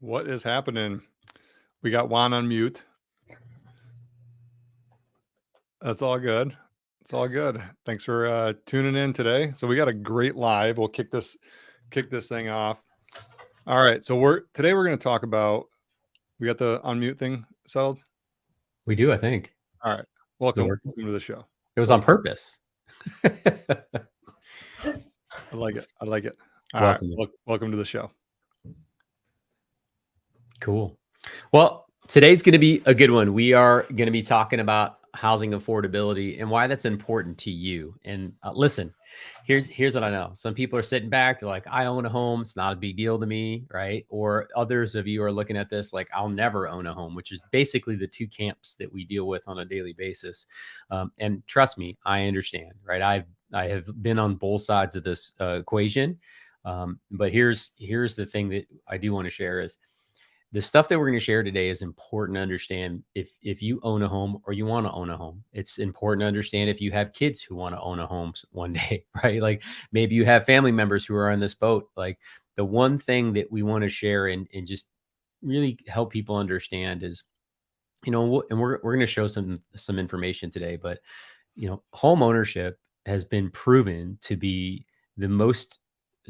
What is happening? We got Juan on mute. That's all good. It's all good. Thanks for tuning in today. So we got a great live. We'll kick this thing off. All right. So today we're going to talk about. We got the unmute thing settled. We do, I think. All right. Welcome to the show. It was on purpose. I like it. All right. Welcome to the show. Cool. Well, today's going to be a good one. We are going to be talking about housing affordability and why that's important to you. And listen, here's what I know. Some people are sitting back. They're like, I own a home. It's not a big deal to me, right? Or others of you are looking at this like, I'll never own a home, which is basically the two camps that we deal with on a daily basis. And trust me, I understand, right? I have been on both sides of this equation. But here's the thing that I do want to share is, the stuff that we're going to share today is important to understand if you own a home or you want to own a home. It's important to understand if you have kids who want to own a home one day, right? Like maybe you have family members who are on this boat. Like the one thing that we want to share and just really help people understand is, and we're going to show some information today, but home ownership has been proven to be the most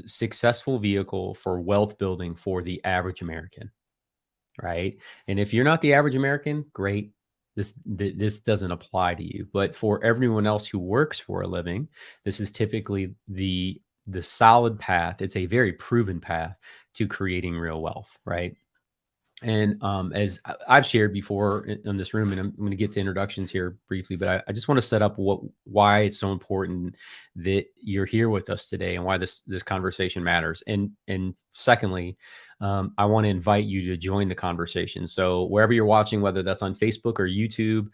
successful vehicle for wealth building for the average American. Right. And if you're not the average American, great. This doesn't apply to you. But for everyone else who works for a living, this is typically the solid path. It's a very proven path to creating real wealth. Right. And as I've shared before in this room, and I'm going to get to introductions here briefly, but I just want to set up why it's so important that you're here with us today and why this conversation matters. And secondly, I want to invite you to join the conversation. So wherever you're watching, whether that's on Facebook or YouTube,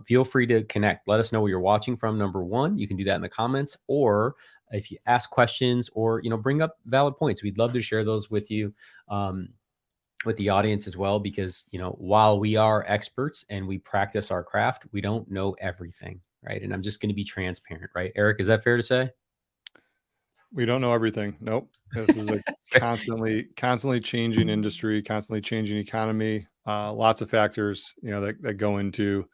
feel free to connect. Let us know where you're watching from. Number one, you can do that in the comments, or if you ask questions or bring up valid points, we'd love to share those with you. With the audience as well, because, while we are experts and we practice our craft, we don't know everything, right? And I'm just going to be transparent, right? Eric, is that fair to say? We don't know everything. Nope. This is a constantly changing industry, constantly changing economy. Lots of factors, that go into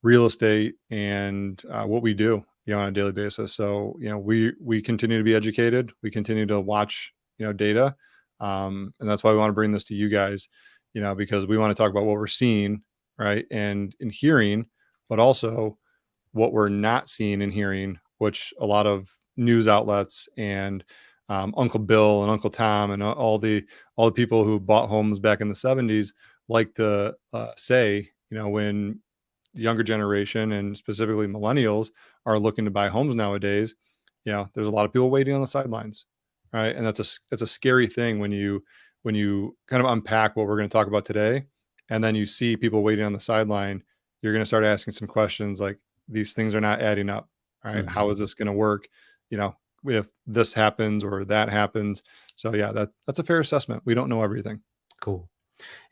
real estate and what we do, on a daily basis. So, we continue to be educated. We continue to watch, data. And that's why we want to bring this to you guys, because we want to talk about what we're seeing, right, and hearing, but also what we're not seeing and hearing, which a lot of news outlets and Uncle Bill and Uncle Tom and all the people who bought homes back in the 70s like to say, when the younger generation and specifically millennials are looking to buy homes nowadays, there's a lot of people waiting on the sidelines. Right. And that's a scary thing when you kind of unpack what we're going to talk about today. And then you see people waiting on the sideline, you're going to start asking some questions like, these things are not adding up. Right. Mm-hmm. How is this going to work? If this happens or that happens. So yeah, that's a fair assessment. We don't know everything. Cool.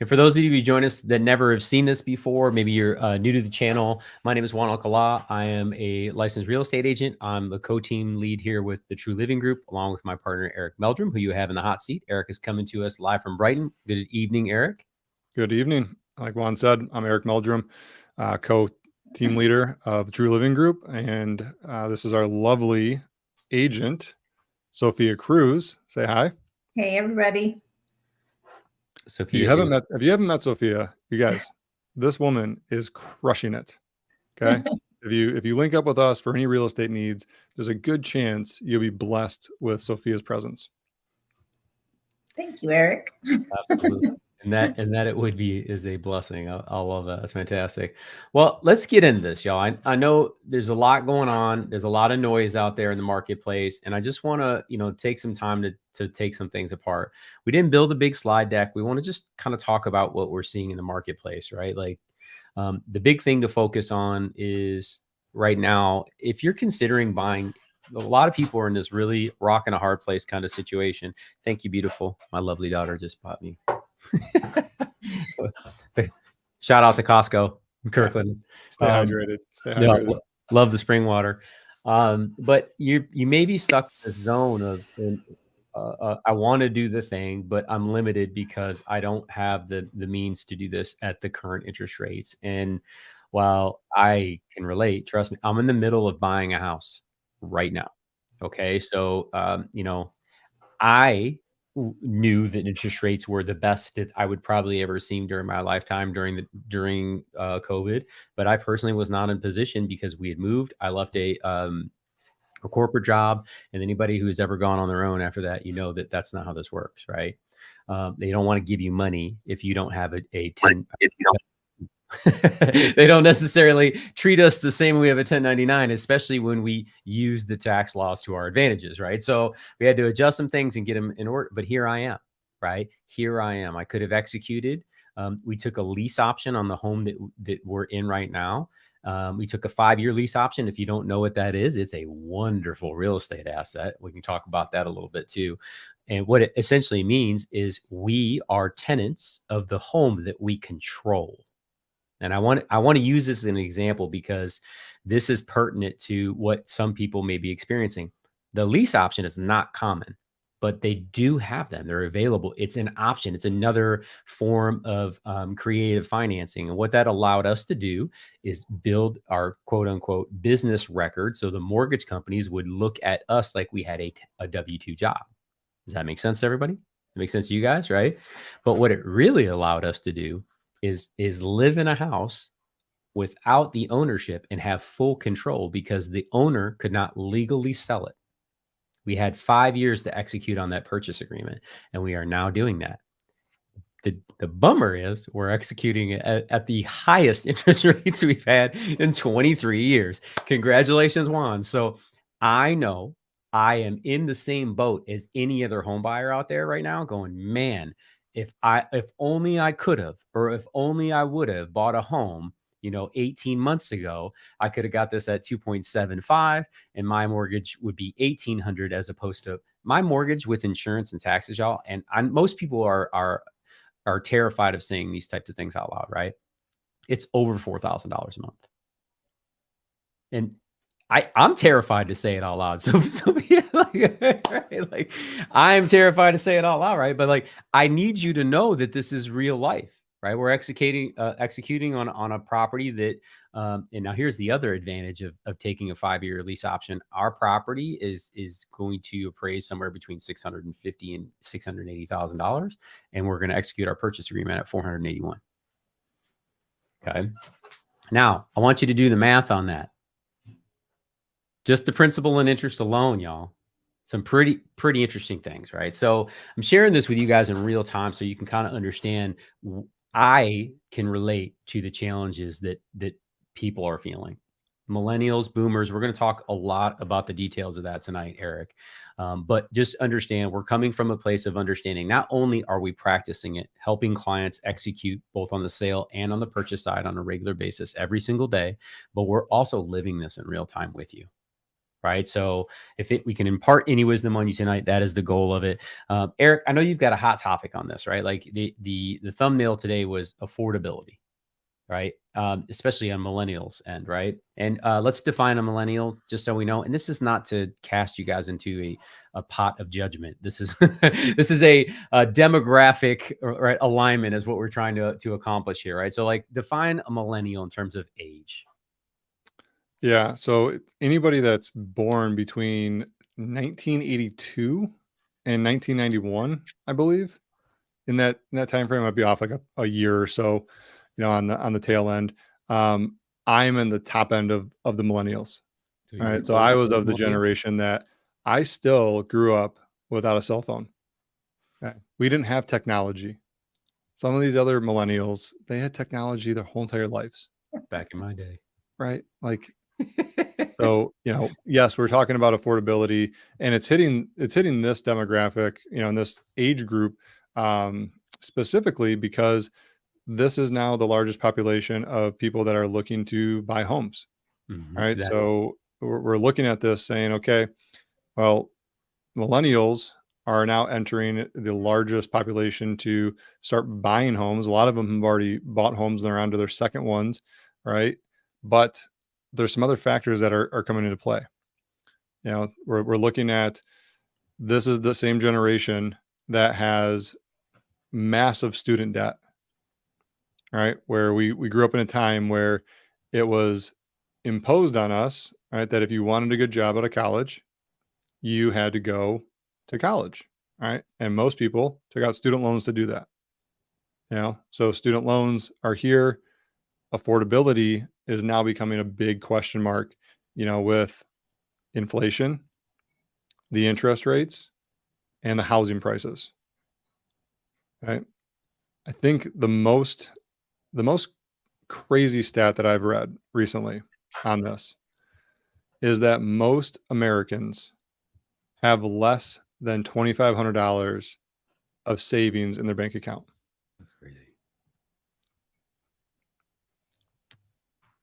And for those of you who join us that never have seen this before, maybe you're new to the channel. My name is Juan Alcala. I am a licensed real estate agent. I'm the co-team lead here with the True Living Group, along with my partner, Eric Meldrum, who you have in the hot seat. Eric is coming to us live from Brighton. Good evening, Eric. Good evening. Like Juan said, I'm Eric Meldrum, co-team leader of the True Living Group. And this is our lovely agent, Sophia Cruz. Say hi. Hey, everybody. Sophia, if you haven't met Sophia, you guys, this woman is crushing it. Okay. If you link up with us for any real estate needs, there's a good chance you'll be blessed with Sophia's presence. Thank you, Eric. Absolutely. And that it would be is a blessing. I love that. That's fantastic. Well, let's get into this, y'all. I know there's a lot going on. There's a lot of noise out there in the marketplace. And I just want to, take some time to take some things apart. We didn't build a big slide deck. We want to just kind of talk about what we're seeing in the marketplace, right? Like the big thing to focus on is right now, if you're considering buying, a lot of people are in this really rock and a hard place kind of situation. Thank you, beautiful. My lovely daughter just bought me. Shout out to Costco, Kirkland. Stay hydrated. Love the spring water. But you may be stuck in the zone I want to do the thing, but I'm limited because I don't have the means to do this at the current interest rates. And while I can relate, trust me, I'm in the middle of buying a house right now. Okay, so I knew that interest rates were the best that I would probably ever seen during my lifetime during COVID, but I personally was not in position because we had moved. I left a corporate job, and anybody who's ever gone on their own after that, that that's not how this works, right? They don't want to give you money if you don't have a 10. They don't necessarily treat us the same way we have a 1099, especially when we use the tax laws to our advantages, right? So we had to adjust some things and get them in order. But here I am, right? Here I am. I could have executed. We took a lease option on the home that we're in right now. We took a 5-year lease option. If you don't know what that is, it's a wonderful real estate asset. We can talk about that a little bit too. And what it essentially means is we are tenants of the home that we control. And I want to use this as an example because this is pertinent to what some people may be experiencing. The lease option is not common, but they do have them. They're available. It's an option. It's another form of creative financing. And what that allowed us to do is build our quote unquote business record. So the mortgage companies would look at us like we had a W-2 job. Does that make sense to everybody? It makes sense to you guys, right? But what it really allowed us to do is live in a house without the ownership and have full control because the owner could not legally sell it. We had 5 years to execute on that purchase agreement, and we are now doing that. The bummer is we're executing at the highest interest rates we've had in 23 years. Congratulations, Juan. So I know I am in the same boat as any other home buyer out there right now going, man, if only I could have, or if only I would have bought a home, 18 months ago, I could have got this at 2.75 and my mortgage would be 1,800 as opposed to my mortgage with insurance and taxes, y'all. And most people are terrified of saying these types of things out loud, right? It's over $4,000 a month. And I'm terrified to say it out loud. So yeah, right? I'm terrified to say it out loud, right? But I need you to know that this is real life, right? We're executing on a property that, and now here's the other advantage of taking a 5-year lease option. Our property is going to appraise somewhere between $650,000 and $680,000, and we're going to execute our purchase agreement at $481,000. Okay. Now I want you to do the math on that. Just the principal and interest alone, y'all. Some pretty interesting things, right? So I'm sharing this with you guys in real time so you can kind of understand. I can relate to the challenges that people are feeling. Millennials, boomers, we're going to talk a lot about the details of that tonight, Eric. But just understand we're coming from a place of understanding. Not only are we practicing it, helping clients execute both on the sale and on the purchase side on a regular basis every single day, but we're also living this in real time with you. Right. So if we can impart any wisdom on you tonight, that is the goal of it. Eric, I know you've got a hot topic on this, right? Like the thumbnail today was affordability, right? Especially on millennials end, right? And let's define a millennial just so we know. And this is not to cast you guys into a pot of judgment. This is this is a demographic, right, alignment is what we're trying to accomplish here, right? So define a millennial in terms of age. Yeah. So anybody that's born between 1982 and 1991, I believe, in that time frame, I'd be off like a year or so, on the tail end. I'm in the top end of the millennials. So All right. So I was of the generation that I still grew up without a cell phone. Okay? We didn't have technology. Some of these other millennials, they had technology their whole entire lives. Back in my day. Right. So, yes, we're talking about affordability and it's hitting this demographic, in this age group, specifically because this is now the largest population of people that are looking to buy homes. Right. So we're looking at this saying, okay, well, millennials are now entering the largest population to start buying homes. A lot of them have already bought homes and they're on to their second ones. Right. But there's some other factors that are coming into play. We're looking at this is the same generation that has massive student debt, right? Where we grew up in a time where it was imposed on us, right, that if you wanted a good job out of college, you had to go to college, right? And most people took out student loans to do that. So student loans are here. Affordability is now becoming a big question mark, with inflation, the interest rates, and the housing prices. Right? I think the most crazy stat that I've read recently on this is that most Americans have less than $2,500 of savings in their bank account. That's crazy.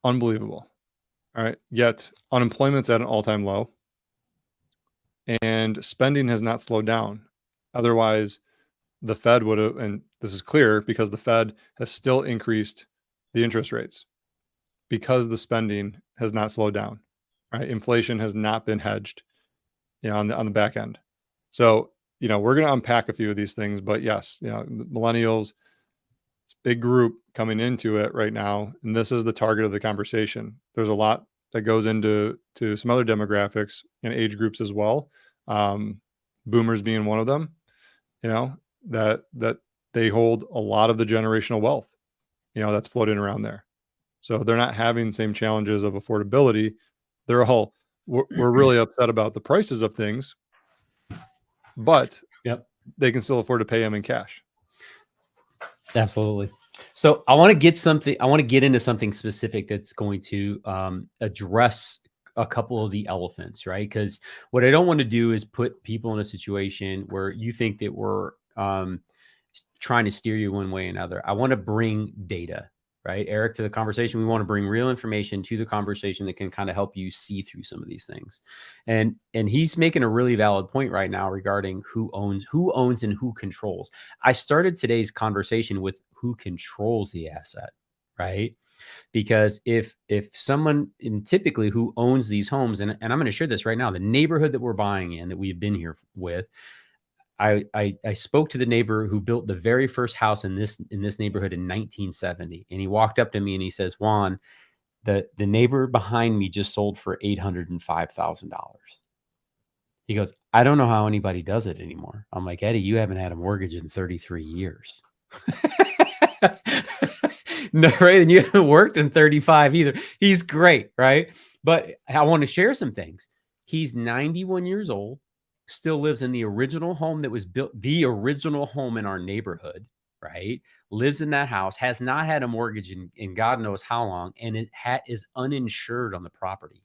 Unbelievable. All right. Yet unemployment's at an all-time low and spending has not slowed down. Otherwise, the Fed would have, and this is clear because the Fed has still increased the interest rates because the spending has not slowed down. Right? Inflation has not been hedged, on the back end. So, we're going to unpack a few of these things, but yes, millennials, it's a big group coming into it right now, and this is the target of the conversation. There's a lot that goes into some other demographics and age groups as well. Boomers being one of them, that they hold a lot of the generational wealth, that's floating around there. So they're not having the same challenges of affordability. We're really upset about the prices of things, but Yep. they can still afford to pay them in cash. Absolutely. So I want to get into something specific that's going to address a couple of the elephants, right? Because what I don't want to do is put people in a situation where you think that we're trying to steer you one way or another. I want to bring data, right, Eric, to the conversation. We want to bring real information to the conversation that can kind of help you see through some of these things. And he's making a really valid point right now regarding who owns and who controls. I started today's conversation with who controls the asset, right? Because if someone, and typically who owns these homes, and I'm going to share this right now, the neighborhood that we're buying in, that we've been here with, I spoke to the neighbor who built the very first house in this neighborhood in 1970, and he walked up to me and he says, "Juan, the neighbor behind me just sold for $805,000." He goes, "I don't know how anybody does it anymore." I'm like, "Eddie, you haven't had a mortgage in 33 years." No, right? And you haven't worked in 35 either. He's great, right? But I want to share some things. He's 91 years old, still lives in the original home that was built, the original home in our neighborhood, right? Lives in that house, has not had a mortgage in God knows how long, and it is uninsured on the property,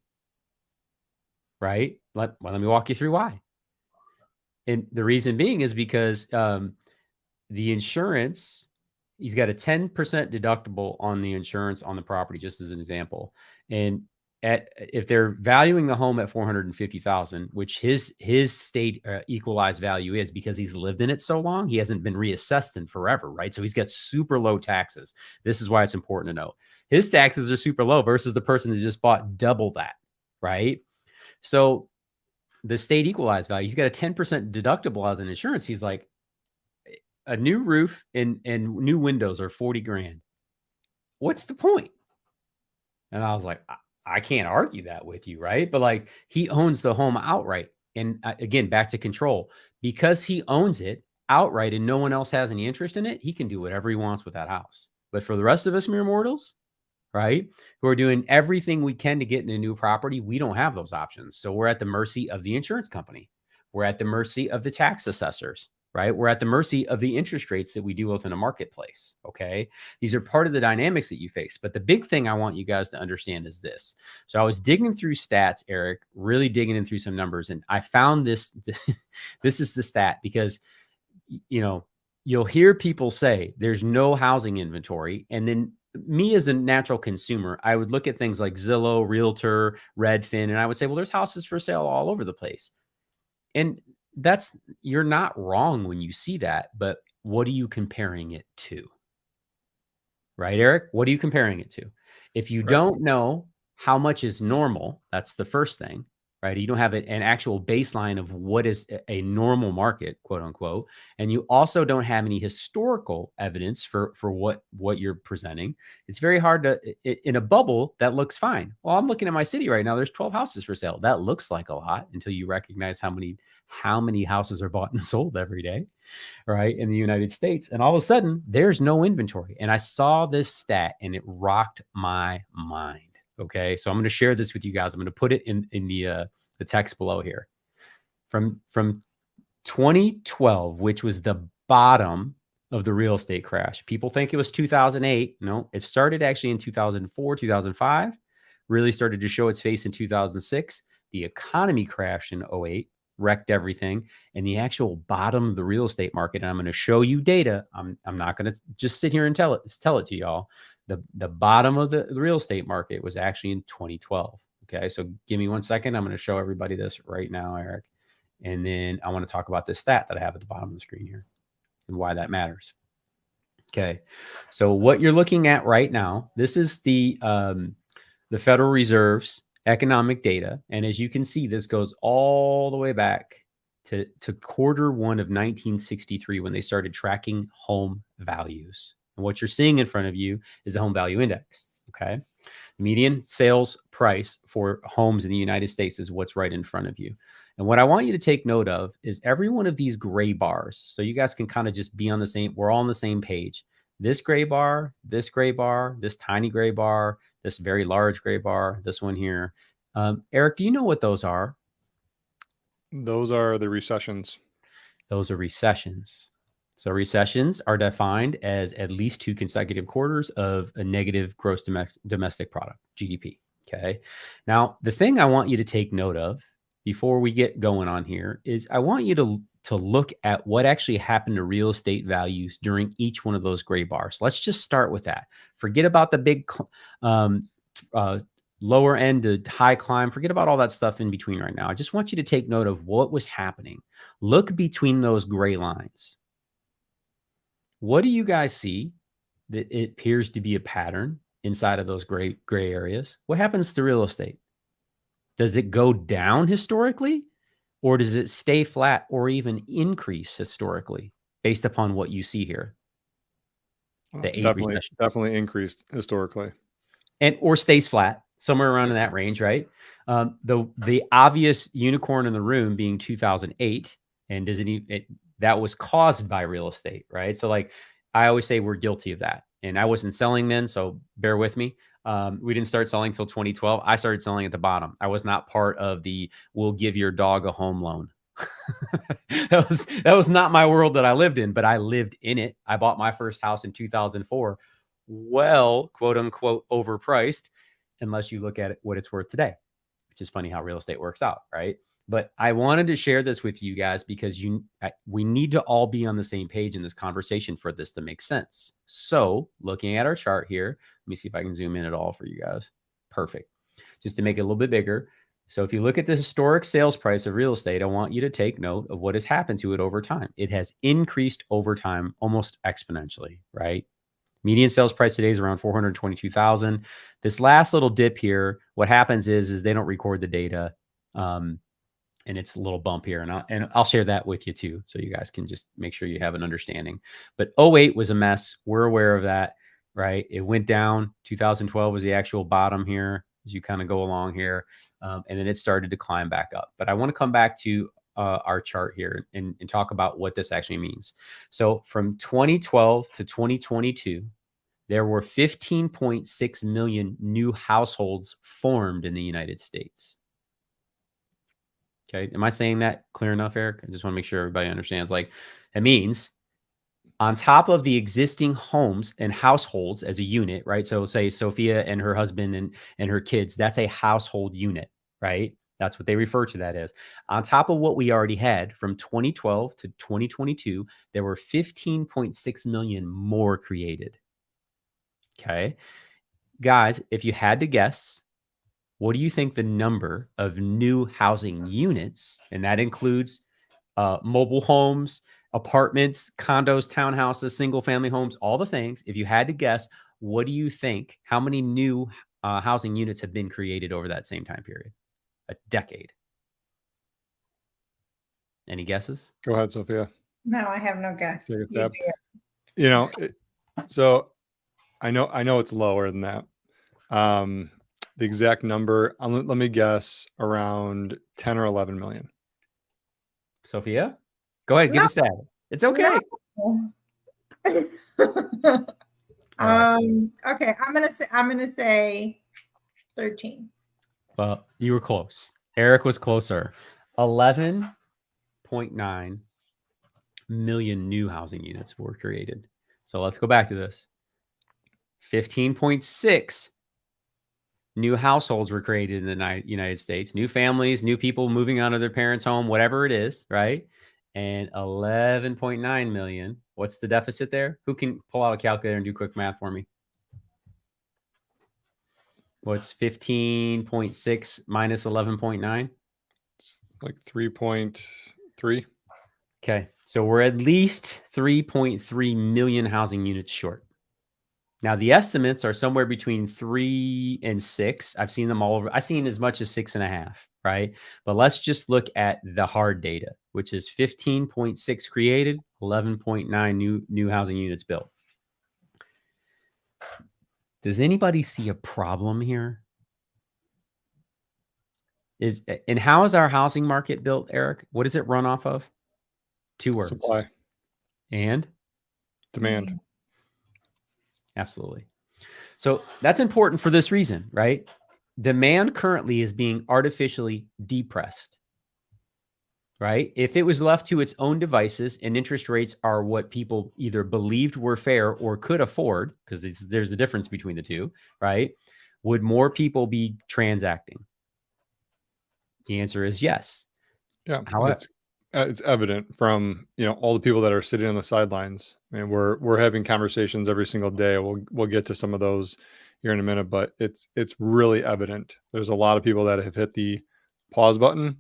right? Let me walk you through why. And the reason being is because the insurance, he's got a 10% deductible on the insurance on the property, just as an example. And if they're valuing the home at $450,000, which his state equalized value is, because he's lived in it so long, he hasn't been reassessed in forever, right? So he's got super low taxes. This is why it's important to know his taxes are super low versus the person that just bought double that, right? So the state equalized value, he's got a 10% deductible as an insurance. He's like, a new roof and new windows are 40 grand. What's the point? And I was like, I can't argue that with you, right? But like, he owns the home outright. And again, back to control, because he owns it outright and no one else has any interest in it, he can do whatever he wants with that house. But for the rest of us mere mortals, right, who are doing everything we can to get in a new property, we don't have those options. So we're at the mercy of the insurance company. We're at the mercy of the tax assessors, right? We're at the mercy of the interest rates that we deal with in a marketplace. Okay. These are part of the dynamics that you face. But the big thing I want you guys to understand is this. So I was digging through stats, Eric, really digging in through some numbers. And I found this, this is the stat, because, you'll hear people say there's no housing inventory. And then me as a natural consumer, I would look at things like Zillow, Realtor, Redfin, and I would say, well, there's houses for sale all over the place. And you're not wrong when you see that, but what are you comparing it to? Right, Eric? What are you comparing it to? If you don't know how much is normal, that's the first thing. right? You don't have an actual baseline of what is a normal market, quote unquote. And you also don't have any historical evidence for what you're presenting. It's very hard to, in a bubble, that looks fine. Well, I'm looking at my city right now. There's 12 houses for sale. That looks like a lot until you recognize how many houses are bought and sold every day, right, in the United States. And all of a sudden, there's no inventory. And I saw this stat and it rocked my mind. Okay. So I'm going to share this with you guys. I'm going to put it in the text below here. From 2012, which was the bottom of the real estate crash. People think it was 2008. No, it started actually in 2004, 2005, really started to show its face in 2006. The economy crashed in 2008, wrecked everything, and the actual bottom of the real estate market. And I'm going to show you data. I'm not going to just sit here and tell it to y'all. The bottom of the real estate market was actually in 2012. Okay, so give me 1 second. I'm going to show everybody this right now, Eric. And then I want to talk about this stat that I have at the bottom of the screen here and why that matters. Okay, so what you're looking at right now, this is the Federal Reserve's economic data. And as you can see, this goes all the way back to quarter one of 1963 when they started tracking home values. And what you're seeing in front of you is the home value index. Okay. The median sales price for homes in the United States is what's right in front of you. And what I want you to take note of is every one of these gray bars. So you guys can kind of just be on the same, we're all on the same page. This gray bar, this tiny gray bar, this very large gray bar, this one here. Eric, do you know what those are? Those are the recessions. Those are recessions. So recessions are defined as at least 2 consecutive quarters of a negative gross domestic product, GDP. Okay. Now, the thing I want you to take note of before we get going on here is I want you to look at what actually happened to real estate values during each one of those gray bars. Let's just start with that. Forget about the big lower end to high climb. Forget about all that stuff in between right now. I just want you to take note of what was happening. Look between those gray lines. What do you guys see that it appears to be a pattern inside of those gray areas? What happens to real estate? Does it go down historically, or does it stay flat or even increase historically based upon what you see here? Well, The it's 8 definitely increased historically. And or stays flat, somewhere around in that range, right? The obvious unicorn in the room being 2008, and that was caused by real estate, right? So like I always say, we're guilty of that. And I wasn't selling then, so bear with me. We didn't start selling till 2012. I started selling at the bottom. I was not part of the "we'll give your dog a home loan." that was not my world that I lived in, but I lived in it. I bought my first house in 2004, well, quote unquote, overpriced, unless you look at what it's worth today, which is funny how real estate works out, right? But I wanted to share this with you guys because we need to all be on the same page in this conversation for this to make sense. So looking at our chart here, let me see if I can zoom in at all for you guys. Perfect. Just to make it a little bit bigger. So if you look at the historic sales price of real estate, I want you to take note of what has happened to it over time. It has increased over time almost exponentially, right? Median sales price today is around 422,000. This last little dip here, what happens is they don't record the data. And it's a little bump here, and I'll share that with you too, so you guys can just make sure you have an understanding. But 2008 was a mess. We're aware of that, right? It went down. 2012 was the actual bottom here as you kind of go along here, and then it started to climb back up. But I want to come back to our chart here and talk about what this actually means. So from 2012 to 2022, there were 15.6 million new households formed in the United States. Okay. Am I saying that clear enough, Eric? I just want to make sure everybody understands. Like, it means on top of the existing homes and households as a unit, right? So say Sophia and her husband and her kids, that's a household unit, right? That's what they refer to that as. On top of what we already had from 2012 to 2022, there were 15.6 million more created. Okay. Guys, if you had to guess, what do you think the number of new housing units, and that includes mobile homes, apartments, condos, townhouses, single family homes, all the things, if you had to guess, what do you think, how many new housing units have been created over that same time period? A decade. Any guesses? Go ahead, Sophia. No, I have no guess. Take a You stab. do it. You know, so I know it's lower than that. The exact number, let me guess, around 10 or 11 million. Sophia, go ahead, give No. a stab. It's okay. No. All Okay, I'm gonna say 13. Well, you were close. Eric was closer. 11.9 million new housing units were created. So let's go back to this. 15.6 new households were created in the United States. New families, new people moving out of their parents' home, whatever it is, right? And 11.9 million. What's the deficit there? Who can pull out a calculator and do quick math for me? What's 15.6 minus 11.9? It's like 3.3. Okay. So we're at least 3.3 million housing units short. Now, the estimates are somewhere between 3 and 6. I've seen them all over. I've seen as much as 6.5, right? But let's just look at the hard data, which is 15.6 created, 11.9 new housing units built. Does anybody see a problem here? And how is our housing market built, Eric? What does it run off of? 2 words. Supply. And? Demand. Absolutely. So that's important for this reason, right? Demand currently is being artificially depressed, right? If it was left to its own devices and interest rates are what people either believed were fair or could afford, because there's a difference between the two, right? Would more people be transacting? The answer is yes. Yeah. However, It's evident from, all the people that are sitting on the sidelines, and we're having conversations every single day. We'll get to some of those here in a minute, but it's really evident. There's a lot of people that have hit the pause button,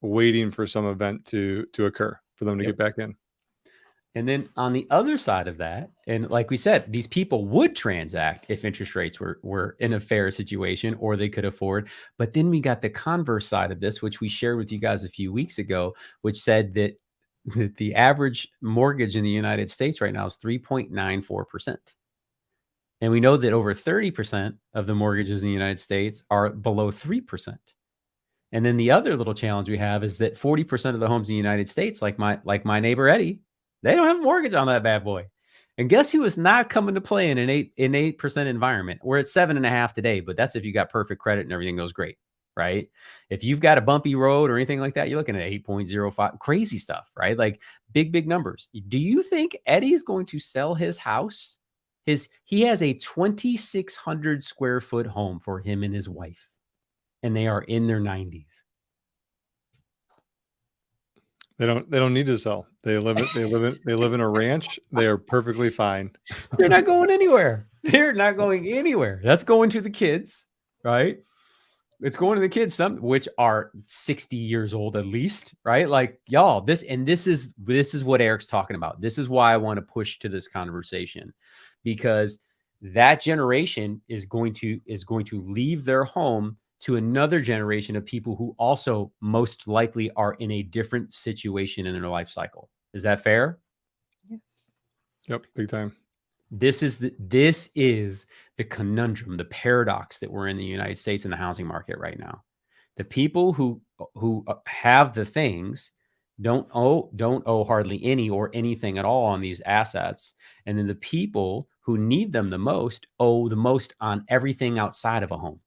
waiting for some event to occur for them to get back in. And then on the other side of that, and like we said, these people would transact if interest rates were in a fair situation or they could afford. But then we got the converse side of this, which we shared with you guys a few weeks ago, which said that the average mortgage in the United States right now is 3.94%. And we know that over 30% of the mortgages in the United States are below 3%. And then the other little challenge we have is that 40% of the homes in the United States, like my neighbor Eddie, they don't have a mortgage on that bad boy. And guess who is not coming to play in an 8% environment? We're at 7.5 today, but that's if you got perfect credit and everything goes great, right? If you've got a bumpy road or anything like that, you're looking at 8.05, crazy stuff, right? Like big numbers. Do you think Eddie is going to sell his house? He has a 2,600 square foot home for him and his wife, and they are in their 90s. They don't need to sell. They live in a ranch. They are perfectly fine. They're not going anywhere. They're not going anywhere. That's going to the kids, right? It's going to the kids, some which are 60 years old at least, right? Like y'all, this is what Eric's talking about. This is why I want to push to this conversation, because that generation is going to leave their home to another generation of people who also most likely are in a different situation in their life cycle. Is that fair? Yes. Yep, big time. This is the conundrum, the paradox that we're in the United States in the housing market right now. The people who have the things don't owe hardly any or anything at all on these assets, and then the people who need them the most owe the most on everything outside of a home.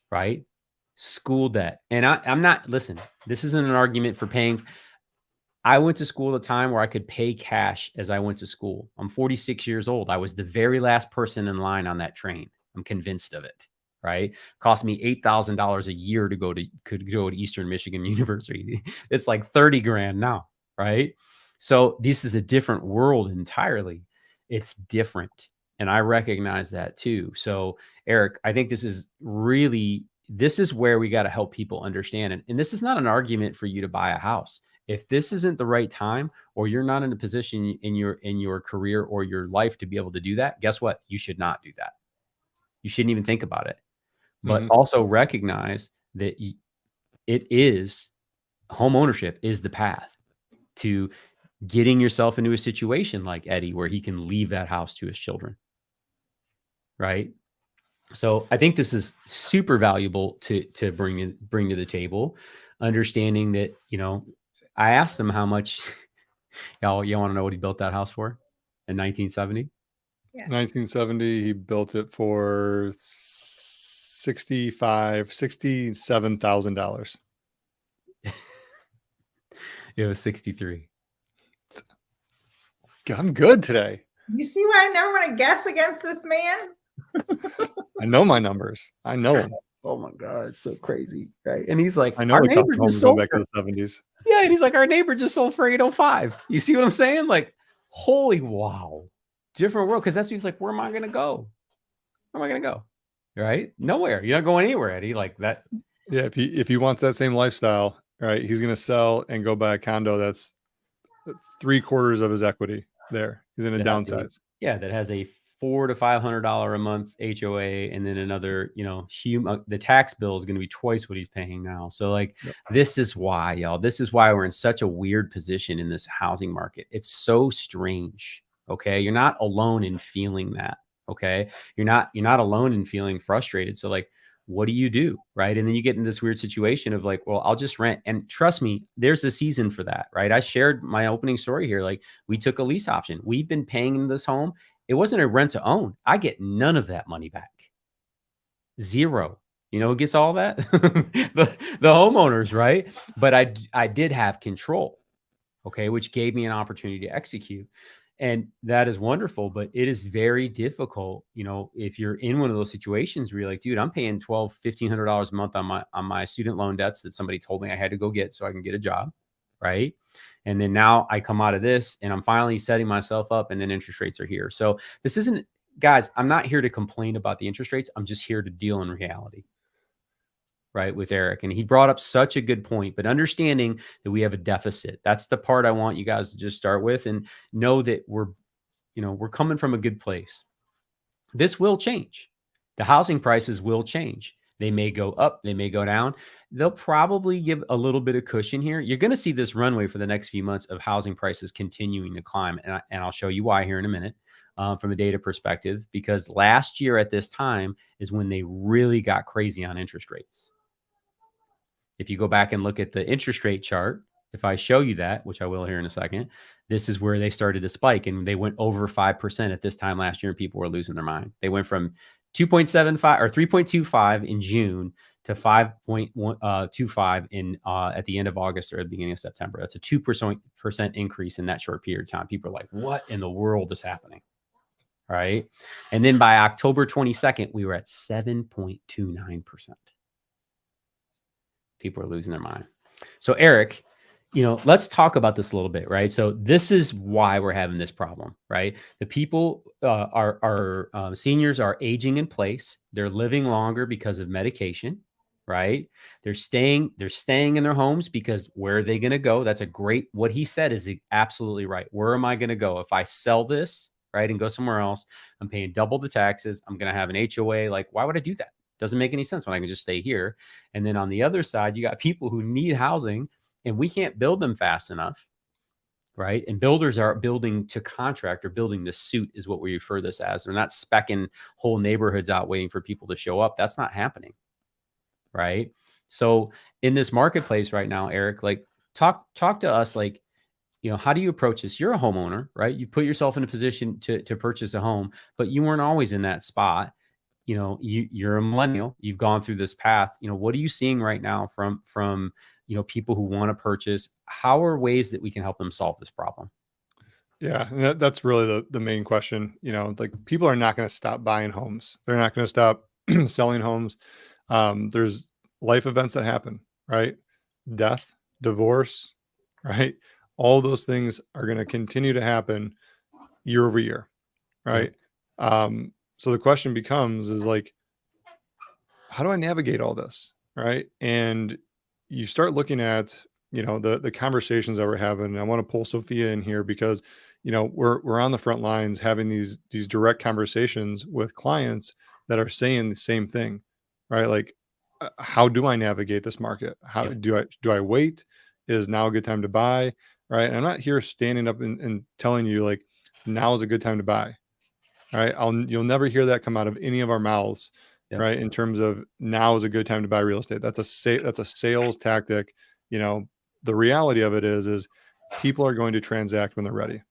Right? School debt. And I'm not, listen, this isn't an argument for paying. I went to school at a time where I could pay cash as I went to school. I'm 46 years old. I was the very last person in line on that train. I'm convinced of it. Right? Cost me $8,000 a year to go to Eastern Michigan University. It's like 30 grand now. Right? So this is a different world entirely. It's different. And I recognize that too. So Eric, I think this is where we got to help people understand. And this is not an argument for you to buy a house. If this isn't the right time, or you're not in a position in your career or your life to be able to do that, guess what? You should not do that. You shouldn't even think about it. But also recognize that it is home ownership is the path to getting yourself into a situation like Eddie, where he can leave that house to his children. Right. So I think this is super valuable to bring to the table, understanding that, I asked him how much, y'all want to know what he built that house for in 1970? Yes. 1970, he built it for $67,000. It was 63. I'm good today. You see why I never want to guess against this man? I know my numbers. I know them. Oh my God, it's so crazy, right? And he's like, I know our the neighbor custom homes just going sold back for, to the 70s. yeah, and he's like, our neighbor just sold for 805. You see what I'm saying? Like, holy wow, different world. Because that's what he's like, where am I gonna go? Where am I gonna go? Right? Nowhere. You're not going anywhere, Eddie. Like that. Yeah, if he wants that same lifestyle, right, he's gonna sell and go buy a condo that's 3/4 of his equity there. He's gonna downsize. That has a $400 to $500 a month HOA, and then another, the tax bill is going to be twice what he's paying now. So like, Yep. This is why, y'all. This is why we're in such a weird position in this housing market. It's so strange. Okay, you're not alone in feeling that. Okay, you're not alone in feeling frustrated. So like, what do you do, right? And then you get in this weird situation of like, well, I'll just rent. And trust me, there's a season for that, right? I shared my opening story here. Like, we took a lease option. We've been paying in this home. It wasn't a rent to own. I get none of that money back. Zero. You know who gets all that? the homeowners, right? But I did have control, okay, which gave me an opportunity to execute. And that is wonderful, but it is very difficult, if you're in one of those situations where you're like, dude, I'm paying $1,200-$1,500 a month on my student loan debts that somebody told me I had to go get so I can get a job, right? And then now I come out of this and I'm finally setting myself up, and then interest rates are here. So this isn't, guys, I'm not here to complain about the interest rates. I'm just here to deal in reality, right, with Eric. And he brought up such a good point, but understanding that we have a deficit. That's the part I want you guys to just start with, and know that we're coming from a good place. This will change. The housing prices will change. They may go up, they may go down. They'll probably give a little bit of cushion here. You're going to see this runway for the next few months of housing prices continuing to climb. And I'll show you why here in a minute, from a data perspective, because last year at this time is when they really got crazy on interest rates. If you go back and look at the interest rate chart, if I show you that, which I will here in a second, this is where they started to spike, and they went over 5% at this time last year, and people were losing their mind. They went from 2.75 or 3.25 in June to 5.25 in at the end of August or the beginning of September. That's a 2% increase in that short period of time. People are like, what in the world is happening? Right. And then by October 22nd, we were at 7.29%. People are losing their mind. So Eric, let's talk about this a little bit, right? So this is why we're having this problem, right? The people our seniors are aging in place. They're living longer because of medication, right? They're staying in their homes because where are they going to go? That's what he said is absolutely right. Where am I going to go? If I sell this, right, and go somewhere else, I'm paying double the taxes. I'm going to have an HOA. Like, why would I do that? Doesn't make any sense when I can just stay here. And then on the other side, you got people who need housing, and we can't build them fast enough, right? And builders are building to contract, or building to suit is what we refer this as. They're not speccing whole neighborhoods out waiting for people to show up. That's not happening, right? So in this marketplace right now, Eric, like talk to us, like, how do you approach this? You're a homeowner, right? You put yourself in a position to purchase a home, but you weren't always in that spot. You're a millennial. You've gone through this path. What are you seeing right now from people who want to purchase? How are ways that we can help them solve this problem? Yeah, and that's really the main question. Like, people are not going to stop buying homes. They're not going to stop selling homes. There's life events that happen, right? Death, divorce, right? All those things are going to continue to happen year over year, right? So the question becomes is like, how do I navigate all this, right? And you start looking at, the conversations that we're having. I want to pull Sophia in here because, we're on the front lines having these direct conversations with clients that are saying the same thing, right? Like, how do I navigate this market? How Yep. do I wait? is now a good time to buy, right? And I'm not here standing up and telling you like now is a good time to buy, right? You'll never hear that come out of any of our mouths, Yep. right? In terms of now is a good time to buy real estate. That's a sales tactic. The reality of it is people are going to transact when they're ready.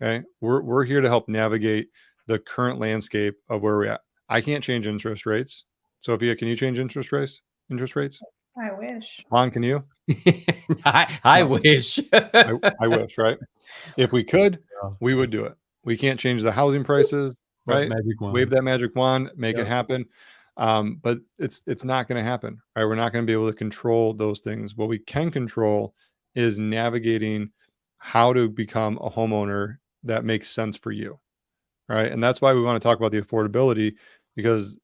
Okay. We're here to help navigate the current landscape of where we're at. I can't change interest rates. Sophia, can you change interest rates? I wish. Juan, can you? I No. wish. I wish, right? If we could, Oh, we would do it. We can't change the housing prices, but right? magic Wave wand. that magic wand, make it Yep. happen. But it's not going to happen, right? We're not going to be able to control those things. What we can control is navigating how to become a homeowner that makes sense for you, right? And that's why we want to talk about the affordability, because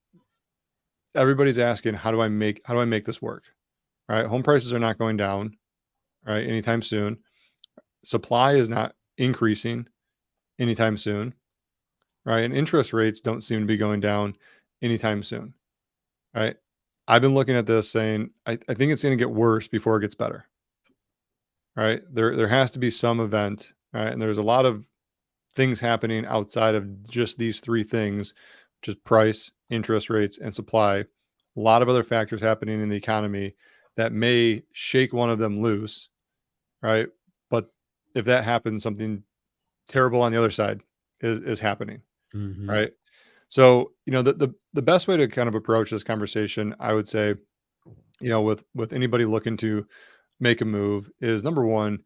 everybody's asking, how do I make this work? Right? Home prices are not going down, right, anytime soon. Supply is not increasing anytime soon, right? And interest rates don't seem to be going down anytime soon, right? I've been looking at this saying, I think it's going to get worse before it gets better, right? There has to be some event, right? And there's a lot of things happening outside of just these three things, which is price, interest rates, and supply. A lot of other factors happening in the economy that may shake one of them loose, right? But if that happens, something terrible on the other side is happening, Mhm. right? So, the best way to kind of approach this conversation, I would say, with anybody looking to make a move is number one,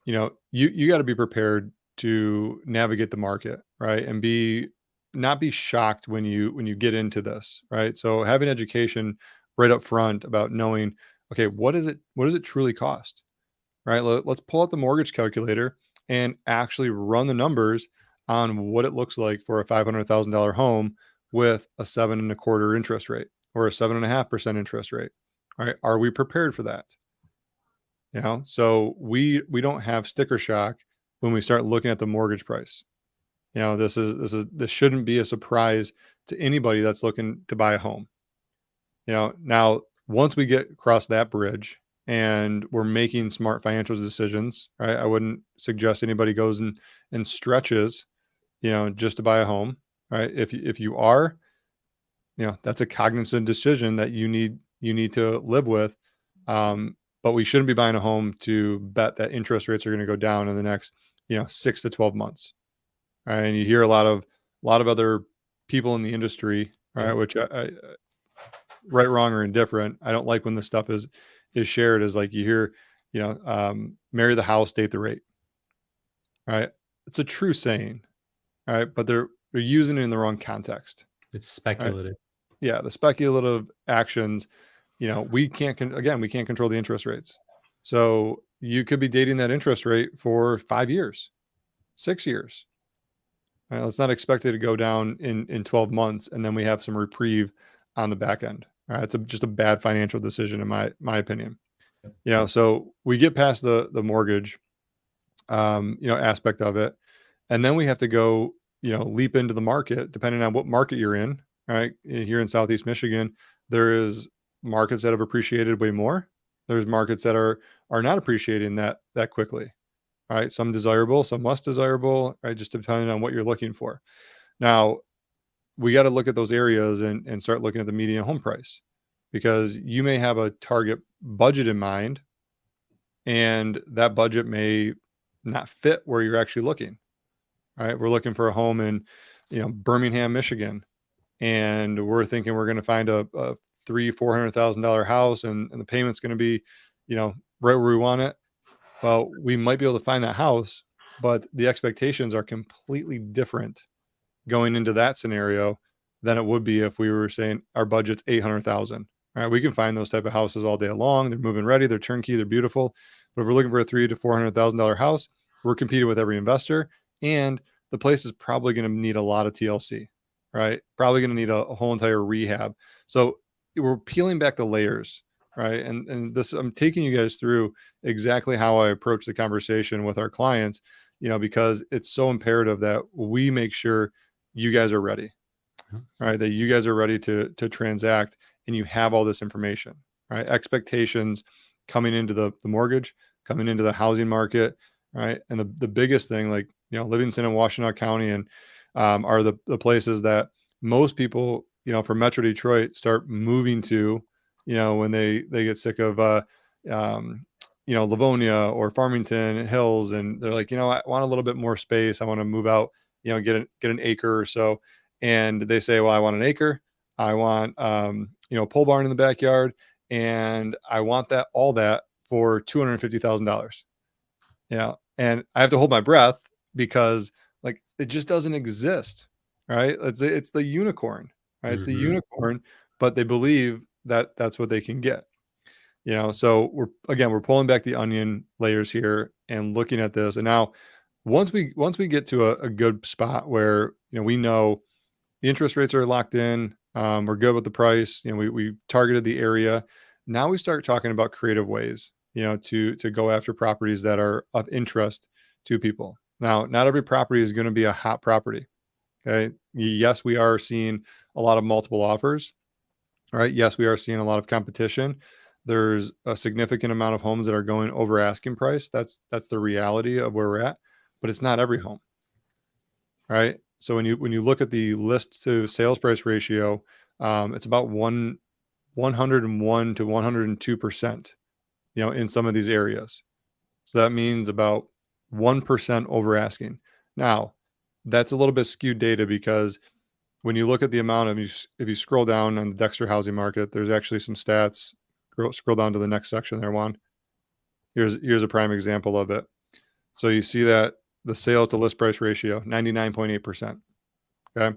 you got to be prepared to navigate the market, right? And not be shocked when you get into this, right? So having education right up front about knowing, okay, what does it truly cost? Right? Let's pull out the mortgage calculator and actually run the numbers on what it looks like for a $500,000 home with a 7.25% interest rate or a 7.5% interest rate. Right? Are we prepared for that? So we don't have sticker shock when we start looking at the mortgage price. This shouldn't be a surprise to anybody that's looking to buy a home. Now once we get across that bridge and we're making smart financial decisions, right? I wouldn't suggest anybody goes and stretches, just to buy a home, right? If you are, that's a cognizant decision that you need to live with. But we shouldn't be buying a home to bet that interest rates are going to go down in the next, 6 to 12 months. Right? And you hear a lot of other people in the industry, right? Yeah. Which right, wrong, or indifferent. I don't like when this stuff is shared as like you hear, marry the house, date the rate. Right? It's a true saying, right? But they're using it in the wrong context. It's Right? speculative. Yeah, the speculative actions, we can't we can't control the interest rates. So you could be dating that interest rate for 5 years, 6 years. Right? Let's not expect it to go down in 12 months and then we have some reprieve on the back end. Right? It's just a bad financial decision in my opinion. So we get past the mortgage aspect of it. And then we have to go, leap into the market, depending on what market you're in, right? Here in Southeast Michigan, there is markets that have appreciated way more. There's markets that are not appreciating that quickly, right? Some desirable, some less desirable, right? Just depending on what you're looking for. Now, we got to look at those areas and start looking at the median home price, because you may have a target budget in mind and that budget may not fit where you're actually looking. Right? We're looking for a home in, Birmingham, Michigan, and we're thinking we're going to find a $400,000 house, and the payment's going to be, right where we want it. Well, we might be able to find that house, but the expectations are completely different going into that scenario than it would be if we were saying our budget's 800,000. Right? We can find those type of houses all day long. They're moving ready. They're turnkey. They're beautiful. But if we're looking for a $300,000 to $400,000 house, we're competing with every investor, and the place is probably going to need a lot of TLC, right? Probably going to need a whole entire rehab. So we're peeling back the layers, right? And this, I'm taking you guys through exactly how I approach the conversation with our clients, because it's so imperative that we make sure you guys are ready, right? That you guys are ready to transact and you have all this information, right? Expectations coming into the mortgage, coming into the housing market, right? And the biggest thing, like, Livingston and Washtenaw County and are the places that most people, from Metro Detroit start moving to, when they get sick of, Livonia or Farmington Hills, and they're like, I want a little bit more space. I want to move out, get an acre or so. And they say, well, I want an acre. I want, a pole barn in the backyard, and I want all that for $250,000. And I have to hold my breath because, like, it just doesn't exist, right? It's the unicorn, right? It's the unicorn, but they believe that that's what they can get. So we're pulling back the onion layers here and looking at this. And now once we get to a good spot where, we know the interest rates are locked in, we're good with the price, we targeted the area. Now we start talking about creative ways, to go after properties that are of interest to people. Now, not every property is going to be a hot property. Okay. Yes, we are seeing a lot of multiple offers. All right. Yes, we are seeing a lot of competition. There's a significant amount of homes that are going over asking price. That's the reality of where we're at, but it's not every home. Right. So when you look at the list to sales price ratio, it's about 101 to 102%, in some of these areas. So that means about 1% over asking. Now, that's a little bit skewed data because when you look at the amount of, if you scroll down on the Dexter housing market, there's actually some stats. Scroll down to the next section there, Juan. Here's a prime example of it. So you see that the sales to list price ratio, 99.8%. Okay.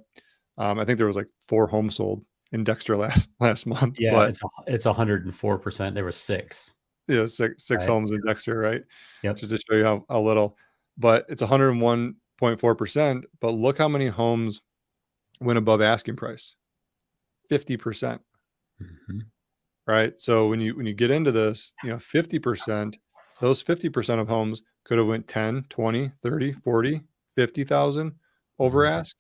I think there was like 4 homes sold in Dexter last month. Yeah, but it's 104%. There were 6. Yeah, six Right. homes in Dexter, right? Yep. Just to show you how little. But it's 101.4%. But look how many homes went above asking price. 50%. Right? So when you get into this, 50%, those 50% of homes could have went 10, 20, 30, 40, 50,000 over ask.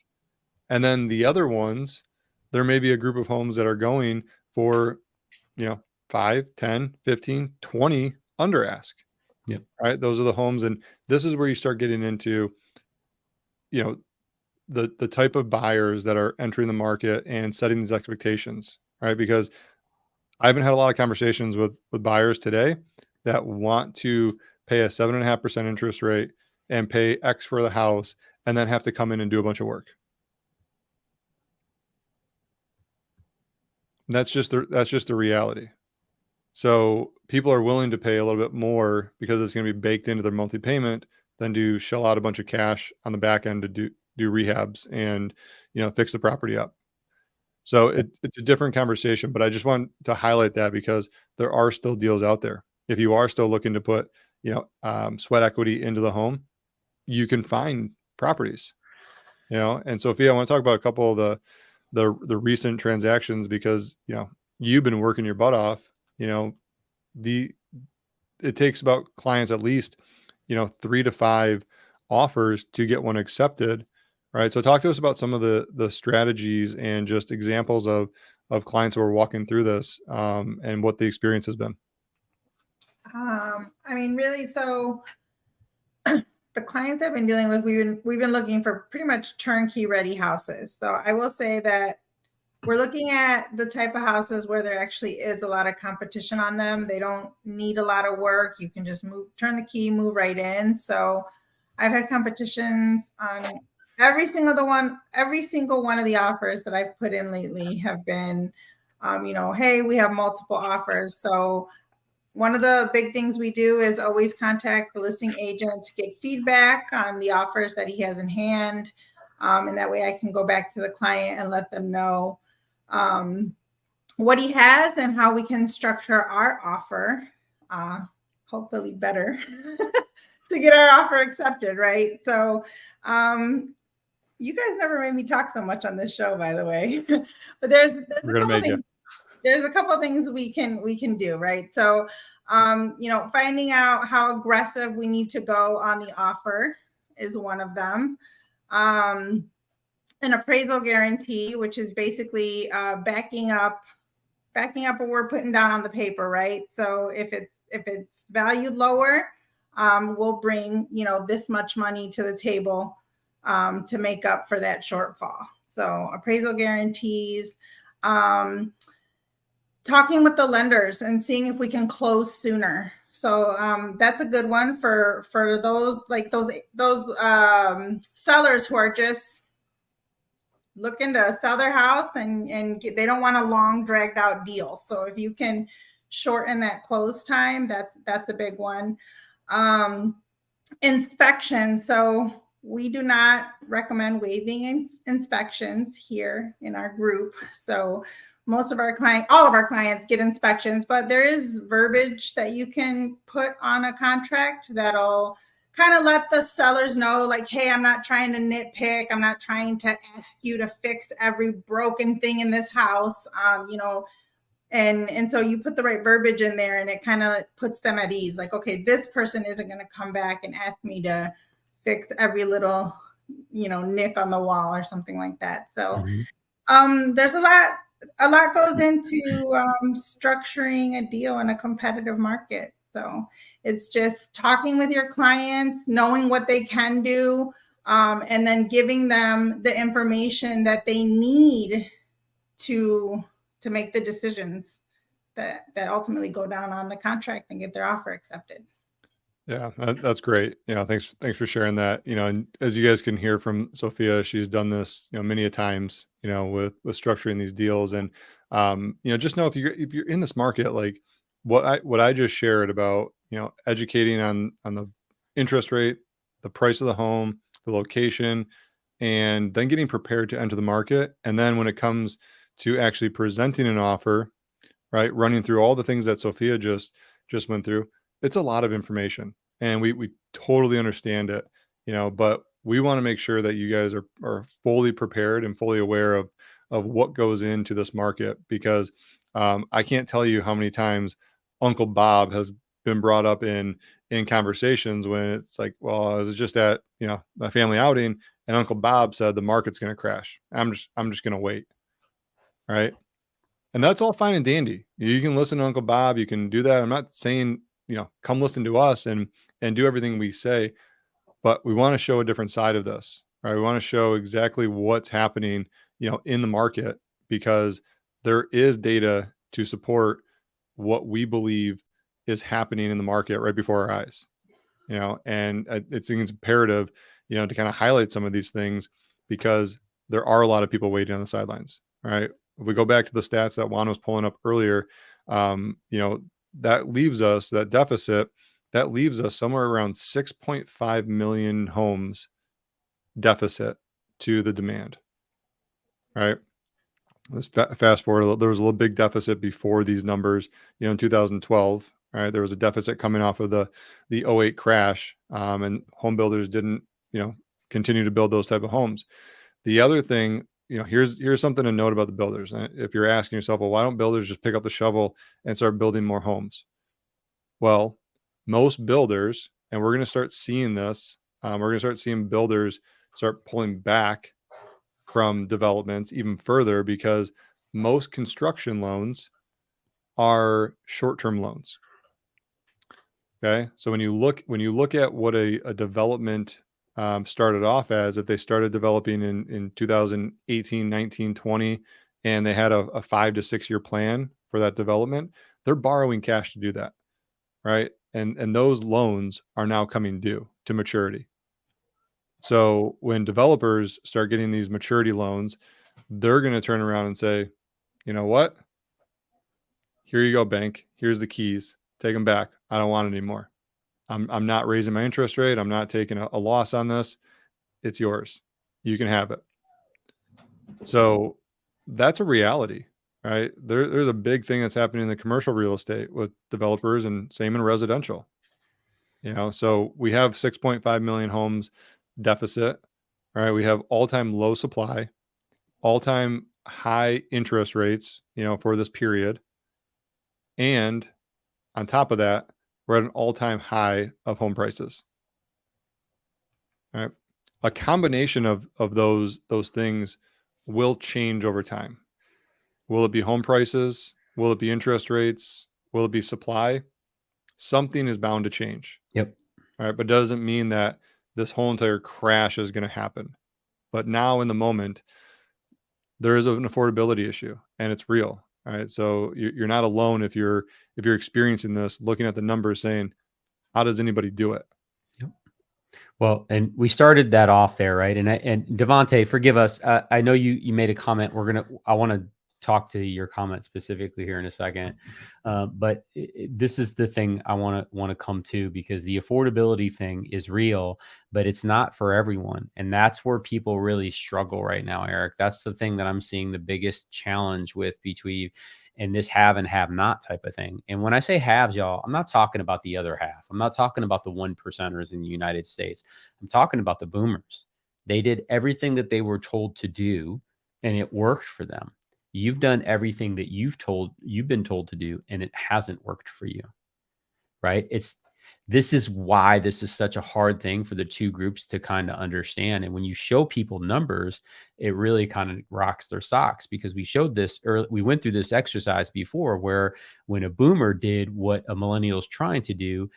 And then the other ones, there may be a group of homes that are going for, 5, 10, 15, 20 under ask. Yep. Right. Those are the homes. And this is where you start getting into, the type of buyers that are entering the market and setting these expectations. Right. Because I haven't had a lot of conversations with buyers today that want to pay a 7.5% interest rate and pay X for the house and then have to come in and do a bunch of work. And that's just the reality. So people are willing to pay a little bit more because it's going to be baked into their monthly payment than to shell out a bunch of cash on the back end to do rehabs and, fix the property up. So it's a different conversation, but I just want to highlight that because there are still deals out there. If you are still looking to put, sweat equity into the home, you can find properties, And Sophia, I want to talk about a couple of the recent transactions because, you've been working your butt off. It takes about clients at least, 3 to 5 offers to get one accepted. Right. So talk to us about some of the strategies and just examples of clients who are walking through this, and what the experience has been. Really, so the clients I've been dealing with, we've been looking for pretty much turnkey ready houses. So I will say that we're looking at the type of houses where there actually is a lot of competition on them. They don't need a lot of work. You can just turn the key, move right in. So I've had competitions on every single one of the offers that I've put in lately have been, hey, we have multiple offers. So one of the big things we do is always contact the listing agent to get feedback on the offers that he has in hand. And that way I can go back to the client and let them know what he has and how we can structure our offer, hopefully better to get our offer accepted, right? So you guys never made me talk so much on this show, by the way. But there's a couple of things we can do, right? So finding out how aggressive we need to go on the offer is one of them. An appraisal guarantee, which is basically backing up what we're putting down on the paper, right? So if it's valued lower, will bring, this much money to the table to make up for that shortfall. So appraisal guarantees, talking with the lenders and seeing if we can close sooner. So that's a good one for those sellers who are just looking to sell their house and they don't want a long dragged out deal. So if you can shorten that close time, that's a big one. Inspections. So we do not recommend waiving inspections here in our group. So all of our clients get inspections, but there is verbiage that you can put on a contract that'll kind of let the sellers know, like, hey, I'm not trying to nitpick. I'm not trying to ask you to fix every broken thing in this house. And so you put the right verbiage in there and it kind of puts them at ease. Like, okay, this person isn't going to come back and ask me to fix every little, nick on the wall or something like that. So there's a lot goes into structuring a deal in a competitive market. So it's just talking with your clients, knowing what they can do, and then giving them the information that they need to make the decisions that ultimately go down on the contract and get their offer accepted. Yeah, that's great. Thanks for sharing that. And as you guys can hear from Sophia, she's done this, many a times, with structuring these deals. And just know if you're in this market, like what I just shared about, educating on the interest rate, the price of the home, the location, and then getting prepared to enter the market. And then when it comes to actually presenting an offer, right, running through all the things that Sophia just went through, it's a lot of information, and we totally understand it, but we want to make sure that you guys are fully prepared and fully aware of what goes into this market, because I can't tell you how many times Uncle Bob has been brought up in conversations when it's like, well, I was just at, a family outing and Uncle Bob said the market's going to crash. I'm just going to wait. Right. And that's all fine and dandy. You can listen to Uncle Bob. You can do that. I'm not saying, come listen to us and do everything we say, but we want to show a different side of this, right? We want to show exactly what's happening, in the market, because there is data to support what we believe is happening in the market right before our eyes, and it's imperative, to kind of highlight some of these things, because there are a lot of people waiting on the sidelines, right? If we go back to the stats that Juan was pulling up earlier, that leaves us, that deficit, that leaves us somewhere around 6.5 million homes deficit to the demand, right? Let's fast forward. There was a little big deficit before these numbers, in 2012, right? There was a deficit coming off of the 08 crash, and home builders didn't, continue to build those type of homes. The other thing, here's something to note about the builders. If you're asking yourself, well, why don't builders just pick up the shovel and start building more homes? Well, most builders, and we're going to start seeing this, we're going to start seeing builders start pulling back from developments even further, because most construction loans are short-term loans. Okay. So when you look at what a development started off as, if they started developing in 2018, 19, 20, and they had a 5 to 6 year plan for that development, they're borrowing cash to do that. Right. And those loans are now coming due to maturity. So when developers start getting these maturity loans, they're going to turn around and say, you know what? Here you go, bank. Here's the keys. Take them back. I don't want it anymore. I'm not raising my interest rate. I'm not taking a loss on this. It's yours. You can have it. So that's a reality, right? There's a big thing that's happening in the commercial real estate with developers, and same in residential. So we have 6.5 million homes deficit, right? We have all-time low supply, all-time high interest rates, for this period. And on top of that, we're at an all-time high of home prices. Right? A combination of those things will change over time. Will it be home prices? Will it be interest rates? Will it be supply? Something is bound to change. Yep. right? But it doesn't mean that this whole entire crash is going to happen. But now in the moment, there is an affordability issue and it's real. All right. So you're not alone if you're experiencing this, looking at the numbers saying, how does anybody do it? Yep. Well, and we started that off there, right? And Devontae, forgive us. I know you made a comment. I want to talk to your comment specifically here in a second. But this is the thing I want to come to, because the affordability thing is real, but it's not for everyone. And that's where people really struggle right now, Eric. That's the thing that I'm seeing the biggest challenge with between and this have and have not type of thing. And when I say haves, y'all, I'm not talking about the other half. I'm not talking about the 1%ers in the United States. I'm talking about the boomers. They did everything that they were told to do, and it worked for them. You've done everything that you've been told to do, and it hasn't worked for you, right? This is why this is such a hard thing for the two groups to kind of understand. And when you show people numbers, it really kind of rocks their socks, because we showed this early. We went through this exercise before where when a boomer did what a millennial is trying to do,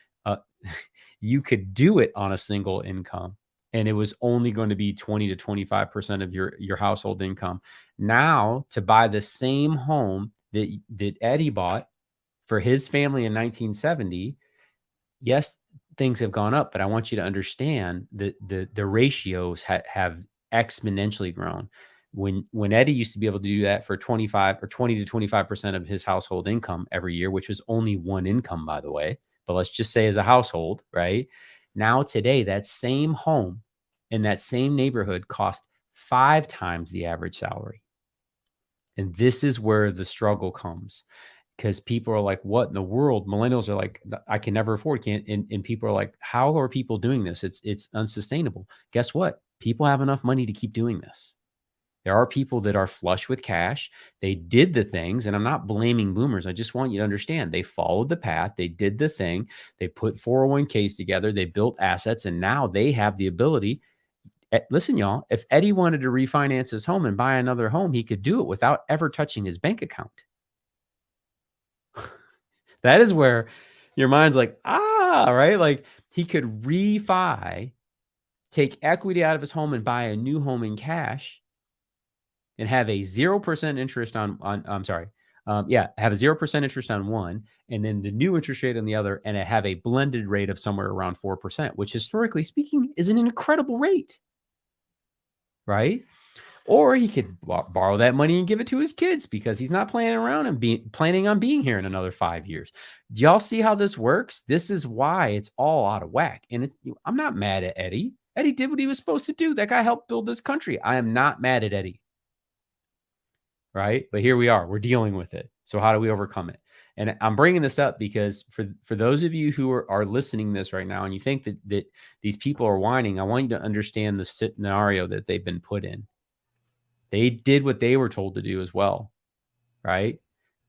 you could do it on a single income, and it was only going to be 20 to 25% of your household income. Now, to buy the same home that Eddie bought for his family in 1970, yes, things have gone up, but I want you to understand that the ratios have exponentially grown. When Eddie used to be able to do that for 25 or 20 to 25% of his household income every year, which was only one income, by the way, but let's just say as a household, right? Now today, that same home in that same neighborhood cost 5 times the average salary. And this is where the struggle comes, because people are like, what in the world? Millennials are like, I can never afford it. And people are like, how are people doing this? It's unsustainable. Guess what? People have enough money to keep doing this. There are people that are flush with cash. They did the things, and I'm not blaming boomers. I just want you to understand they followed the path. They did the thing. They put 401ks together. They built assets, and now they have the ability. Listen, y'all, if Eddie wanted to refinance his home and buy another home, he could do it without ever touching his bank account. That is where your mind's like, right? Like he could refi, take equity out of his home and buy a new home in cash and have a 0% interest have a 0% interest on one, and then the new interest rate on the other, and have a blended rate of somewhere around 4%, which historically speaking is an incredible rate, right? Or he could borrow that money and give it to his kids because he's not planning around and planning on being here in another 5 years. Do y'all see how this works? This is why it's all out of whack. And I'm not mad at Eddie. Eddie did what he was supposed to do. That guy helped build this country. I am not mad at Eddie. Right? But here we are. We're dealing with it. So how do we overcome it? And I'm bringing this up because for those of you who are listening to this right now and you think that these people are whining, I want you to understand the scenario that they've been put in. They did what they were told to do as well, right?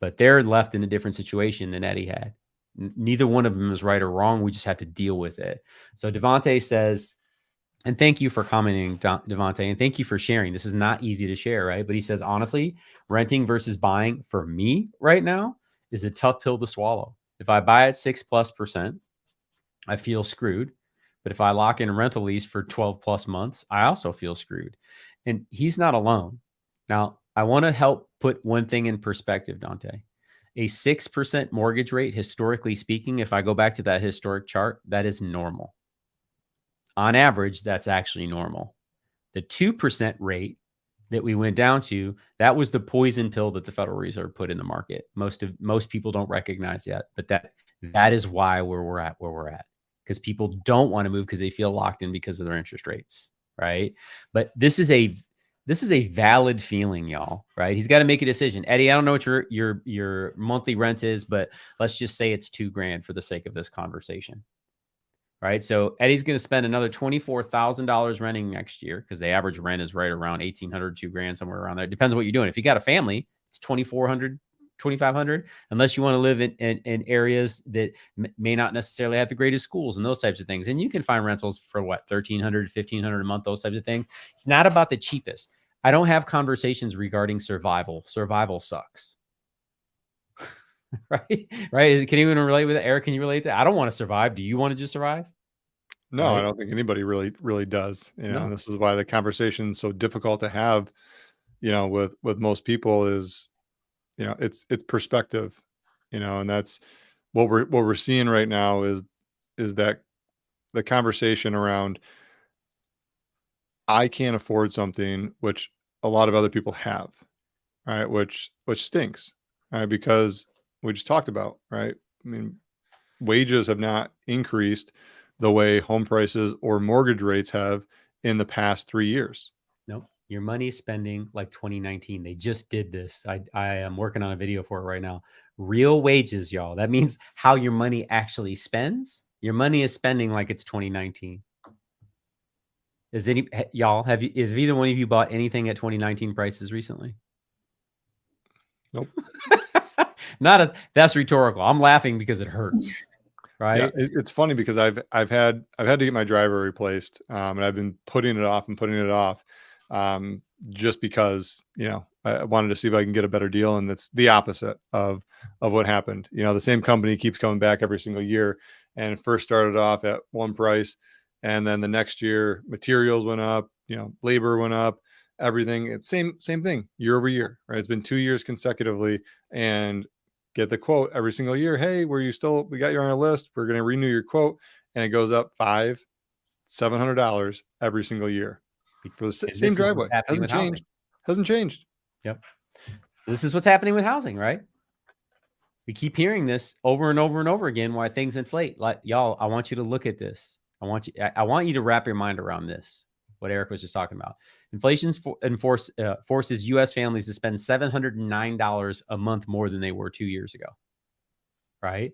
But they're left in a different situation than Eddie had. Neither one of them is right or wrong. We just have to deal with it. So Devontae says, and thank you for commenting, Devontae, and thank you for sharing. This is not easy to share, right? But he says, honestly, renting versus buying for me right now is a tough pill to swallow. If I buy at 6+%, I feel screwed. But if I lock in a rental lease for 12+ months, I also feel screwed. And he's not alone. Now, I want to help put one thing in perspective, Dante. A 6% mortgage rate, historically speaking, if I go back to that historic chart, that is normal. On average, that's actually normal. The 2% rate that we went down to, that was the poison pill that the Federal Reserve put in the market. Most people don't recognize yet, but that is why we're at where we're at, because people don't want to move because they feel locked in because of their interest rates. Right. But this is a valid feeling, y'all. Right. He's got to make a decision. Eddie, I don't know what your monthly rent is, but let's just say it's $2,000 for the sake of this conversation. Right. So Eddie's going to spend another $24,000 renting next year, because the average rent is right around $1,800, $2,000, somewhere around there. It depends on what you're doing. If you got a family, it's $2,400, $2,500, unless you want to live in areas that may not necessarily have the greatest schools and those types of things. And you can find rentals for what, $1,300, $1,500 a month, those types of things. It's not about the cheapest. I don't have conversations regarding survival. Survival sucks. Right? Right? Can anyone relate with it? Eric, can you relate to that? I don't want to survive. Do you want to just survive? No, I right? don't think anybody really does. You know, and No, this is why the conversation is so difficult to have. You know, with most people is, you know, it's perspective. You know, and that's what we're seeing right now is that the conversation around I can't afford something which a lot of other people have, right? Which stinks, right? Because we just talked about, right? I mean, wages have not increased the way home prices or mortgage rates have in the past 3 years. no. Your money is spending like 2019. They just did this. I am working on a video for it right now. Real wages, y'all. That means how your money actually spends. Your money is spending like it's 2019. Y'all have either one of you bought anything at 2019 prices recently? Nope. That's rhetorical. I'm laughing because it hurts, Yeah, right? it's funny because I've had to get my driver replaced, and I've been putting it off and putting it off, um, just because, you know, I wanted to see if I can get a better deal, and it's the opposite of what happened. You know, the same company keeps coming back every single year, and it first started off at one price, and then the next year materials went up, you know, labor went up, everything. It's same thing year over year, right? It's been 2 years consecutively, and get the quote every single year. Hey, we got you on our list. We're going to renew your quote. And it goes up $700 every single year for the And same this is what's driveway. happening Hasn't with housing. changed. Hasn't changed. Yep. This is what's happening with housing, right? We keep hearing this over and over and over again why things inflate. Like, y'all, I want you to look at this. I want you to wrap your mind around this. What Eric was just talking about. Inflation forces U.S. families to spend $709 a month more than they were 2 years ago. Right?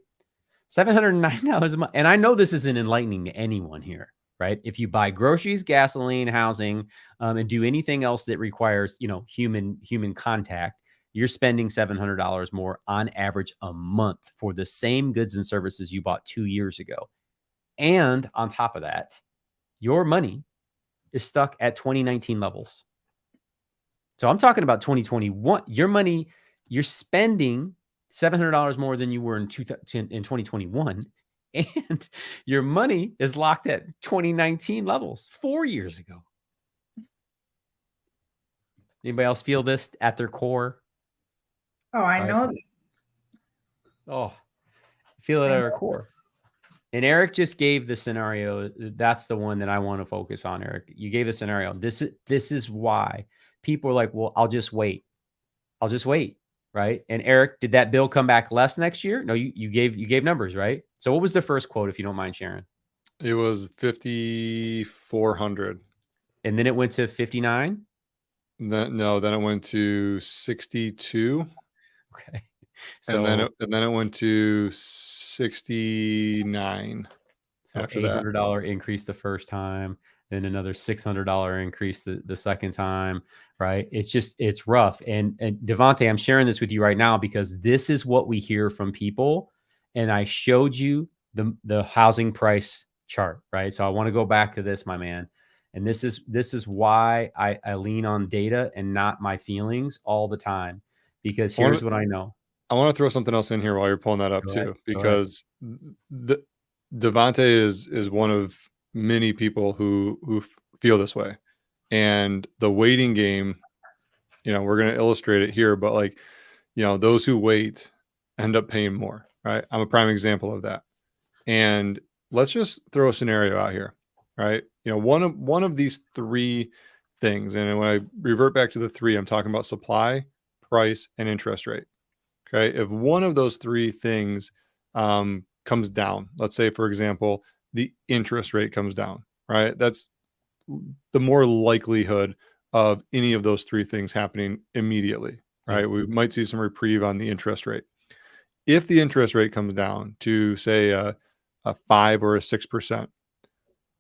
$709 a month. And I know this isn't enlightening to anyone here, right? If you buy groceries, gasoline, housing, and do anything else that requires, you know, human contact, you're spending $700 more on average a month for the same goods and services you bought 2 years ago. And on top of that, your money is stuck at 2019 levels. So I'm talking about 2021. Your money, you're spending $700 more than you were in 2021. And your money is locked at 2019 levels 4 years ago. Anybody else feel this at their core? Oh, I know that. Oh, feel it at our core. And Eric just gave the scenario. That's the one that I want to focus on, Eric. You gave a scenario. This is why people are like, well, I'll just wait. I'll just wait. Right. And Eric, did that bill come back less next year? No, you gave numbers, right? So what was the first quote, if you don't mind sharing? It was 5,400. And then it went to 59. Then it went to 62. Okay. And So then it went to 69 so after that. $800 increase the first time, then another $600 increase the second time, right? It's rough. And Devontae, I'm sharing this with you right now because this is what we hear from people. And I showed you the housing price chart, right? So I want to go back to this, my man. And this is why I lean on data and not my feelings all the time, because here's what I know. I want to throw something else in here while you're pulling that up Go too, ahead. because Devontae is one of many people who feel this way, and the waiting game. You know, we're going to illustrate it here, but like, you know, those who wait end up paying more, right? I'm a prime example of that. And let's just throw a scenario out here, right? You know, one of these three things, and when I revert back to the three, I'm talking about supply, price, and interest rate. Okay. If one of those three things comes down, let's say, for example, the interest rate comes down, right? That's the more likelihood of any of those three things happening immediately, right? We might see some reprieve on the interest rate. If the interest rate comes down to, say, a 5 or a 6%,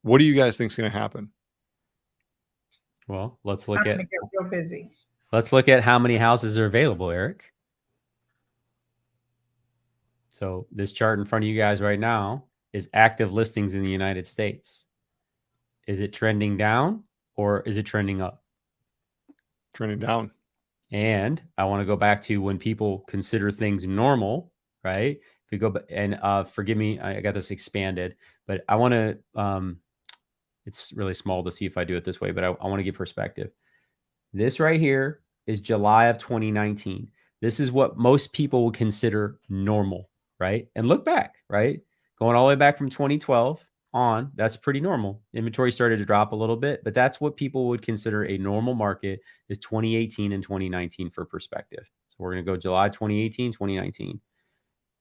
what do you guys think is going to happen? Well, let's I'm look gonna at get real busy. how many houses are available, Eric. So this chart in front of you guys right now is active listings in the United States. Is it trending down or is it trending up? Trending down. And I want to go back to when people consider things normal, right? If we go and forgive me, I got this expanded, but I want to It's really small to see if I do it this way, but I want to give perspective. This right here is July of 2019. This is what most people would consider normal, right? And look back, right? Going all the way back from 2012 on, that's pretty normal. Inventory started to drop a little bit, but that's what people would consider a normal market is 2018 and 2019 for perspective. So we're going to go July 2018, 2019.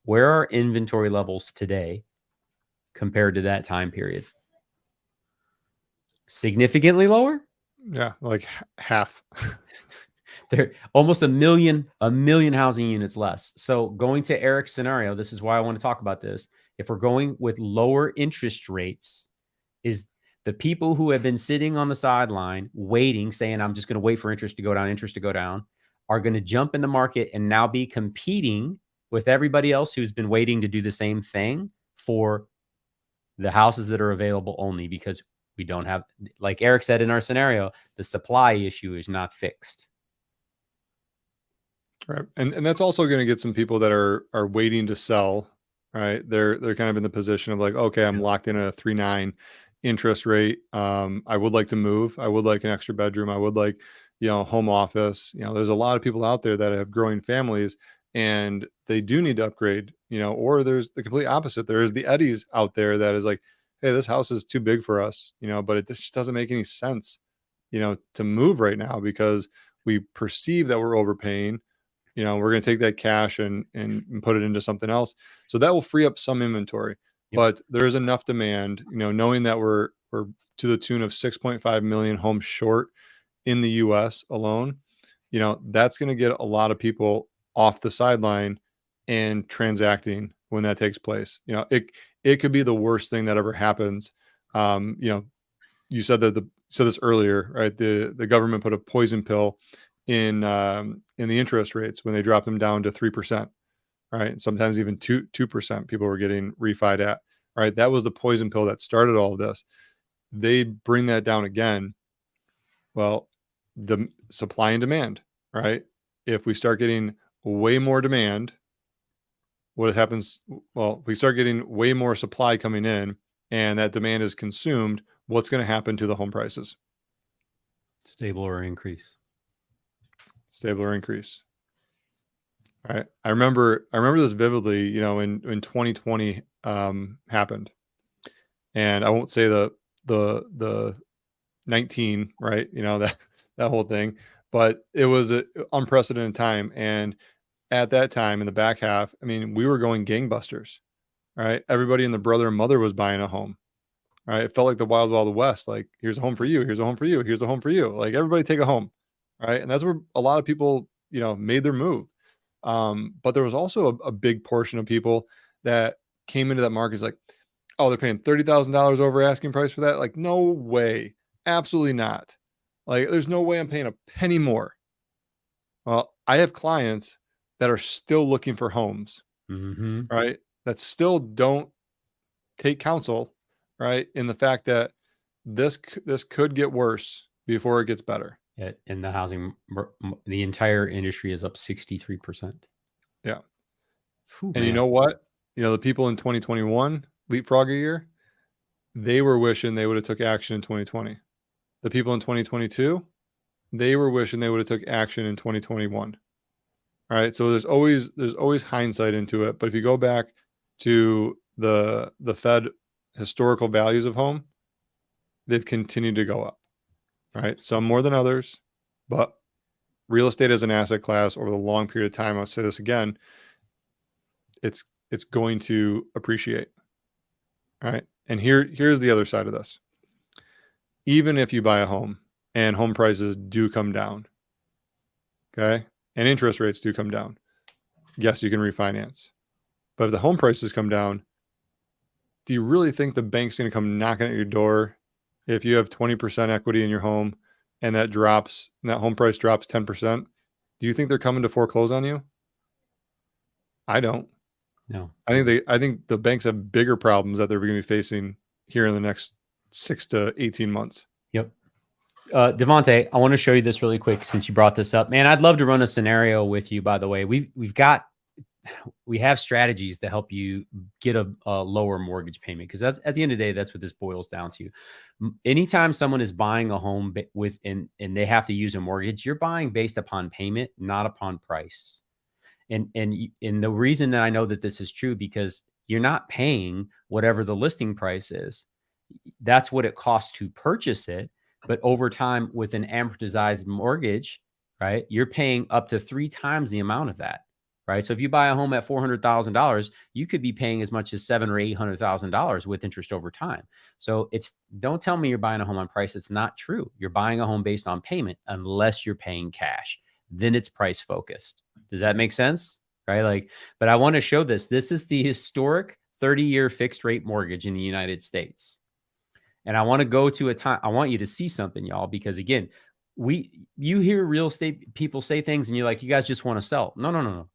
Where are inventory levels today compared to that time period? Significantly lower? Yeah, like half. They're almost a million housing units less. So going to Eric's scenario, this is why I want to talk about this. If we're going with lower interest rates, is the people who have been sitting on the sideline waiting, saying, I'm just going to wait for interest to go down, are going to jump in the market and now be competing with everybody else who's been waiting to do the same thing for the houses that are available only, because we don't have, like Eric said in our scenario, the supply issue is not fixed. Right. And that's also going to get some people that are waiting to sell, right? They're kind of in the position of like, okay, I'm locked in at a 3.9 interest rate. I would like to move. I would like an extra bedroom. I would like, home office. There's a lot of people out there that have growing families and they do need to upgrade, or there's the complete opposite. There is the Eddies out there that is like, hey, this house is too big for us, but it just doesn't make any sense, to move right now because we perceive that we're overpaying. We're going to take that cash and put it into something else. So that will free up some inventory, but there is enough demand, knowing that we're to the tune of 6.5 million homes short in the US alone, that's going to get a lot of people off the sideline and transacting when that takes place. It could be the worst thing that ever happens. You said this earlier, right? The government put a poison pill in the interest rates when they dropped them down to 3%, right? And sometimes even 2% people were getting refied at, right? That was the poison pill that started all of this. They bring that down again. Well, the supply and demand, right? If we start getting way more demand, what happens? Well, we start getting way more supply coming in and that demand is consumed. What's going to happen to the home prices? Stable or increase. Stable or increase. All right. I remember this vividly, when 2020 happened. And I won't say the 19, right? That whole thing, but it was an unprecedented time. And at that time in the back half, we were going gangbusters, right? Everybody and their brother and mother was buying a home. Right. It felt like the wild, wild west. Like, here's a home for you. Here's a home for you. Here's a home for you. Like, everybody take a home. Right. And that's where a lot of people, made their move. But there was also a big portion of people that came into that market. It's like, oh, they're paying $30,000 over asking price for that. Like, no way. Absolutely not. Like, there's no way I'm paying a penny more. Well, I have clients that are still looking for homes, right? That still don't take counsel, right? In the fact that this could get worse before it gets better. In the housing, the entire industry is up 63%. Yeah. Whew, and man. you know what? The people in 2021, leapfrog a year, they were wishing they would have took action in 2020. The people in 2022, they were wishing they would have took action in 2021. All right. So there's always hindsight into it. But if you go back to the Fed historical values of home, they've continued to go up. Right. Some more than others, but real estate as an asset class over the long period of time, I'll say this again, it's going to appreciate. All right. And here's the other side of this. Even if you buy a home and home prices do come down, okay, and interest rates do come down, yes, you can refinance. But if the home prices come down, do you really think the bank's going to come knocking at your door if you have 20% equity in your home and that home price drops 10%? Do you think they're coming to foreclose on you? I don't. No. I think the banks have bigger problems that they're going to be facing here in the next 6 to 18 months. Yep. Devontae, I want to show you this really quick since you brought this up. Man, I'd love to run a scenario with you, by the way. We've got we have strategies to help you get a lower mortgage payment, because that's, at the end of the day, that's what this boils down to. Anytime someone is buying a home and they have to use a mortgage, you're buying based upon payment, not upon price. And the reason that I know that this is true, because you're not paying whatever the listing price is. That's what it costs to purchase it. But over time, with an amortized mortgage, right, you're paying up to 3 times the amount of that, right? So if you buy a home at $400,000, you could be paying as much as $700,000 or $800,000 with interest over time. So don't tell me you're buying a home on price. It's not true. You're buying a home based on payment, unless you're paying cash. Then it's price focused. Does that make sense? Right? But I want to show this. This is the historic 30-year fixed rate mortgage in the United States. And I want to go to a time, I want you to see something, y'all, because again, you hear real estate people say things and you're like, you guys just want to sell. No.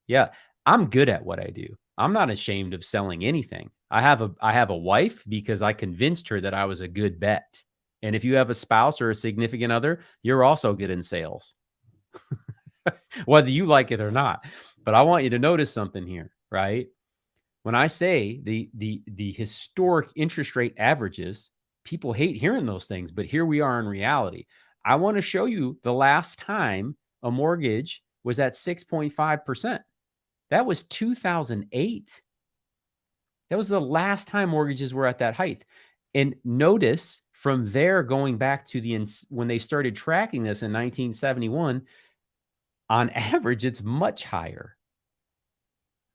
Yeah, I'm good at what I do. I'm not ashamed of selling anything. I have a wife because I convinced her that I was a good bet. And if you have a spouse or a significant other, you're also good in sales, whether you like it or not. But I want you to notice something here, right? When I say the historic interest rate averages, people hate hearing those things, but here we are in reality. I want to show you the last time a mortgage was at 6.5%. That was 2008. That was the last time mortgages were at that height. And notice from there, going back to when they started tracking this in 1971, on average, it's much higher.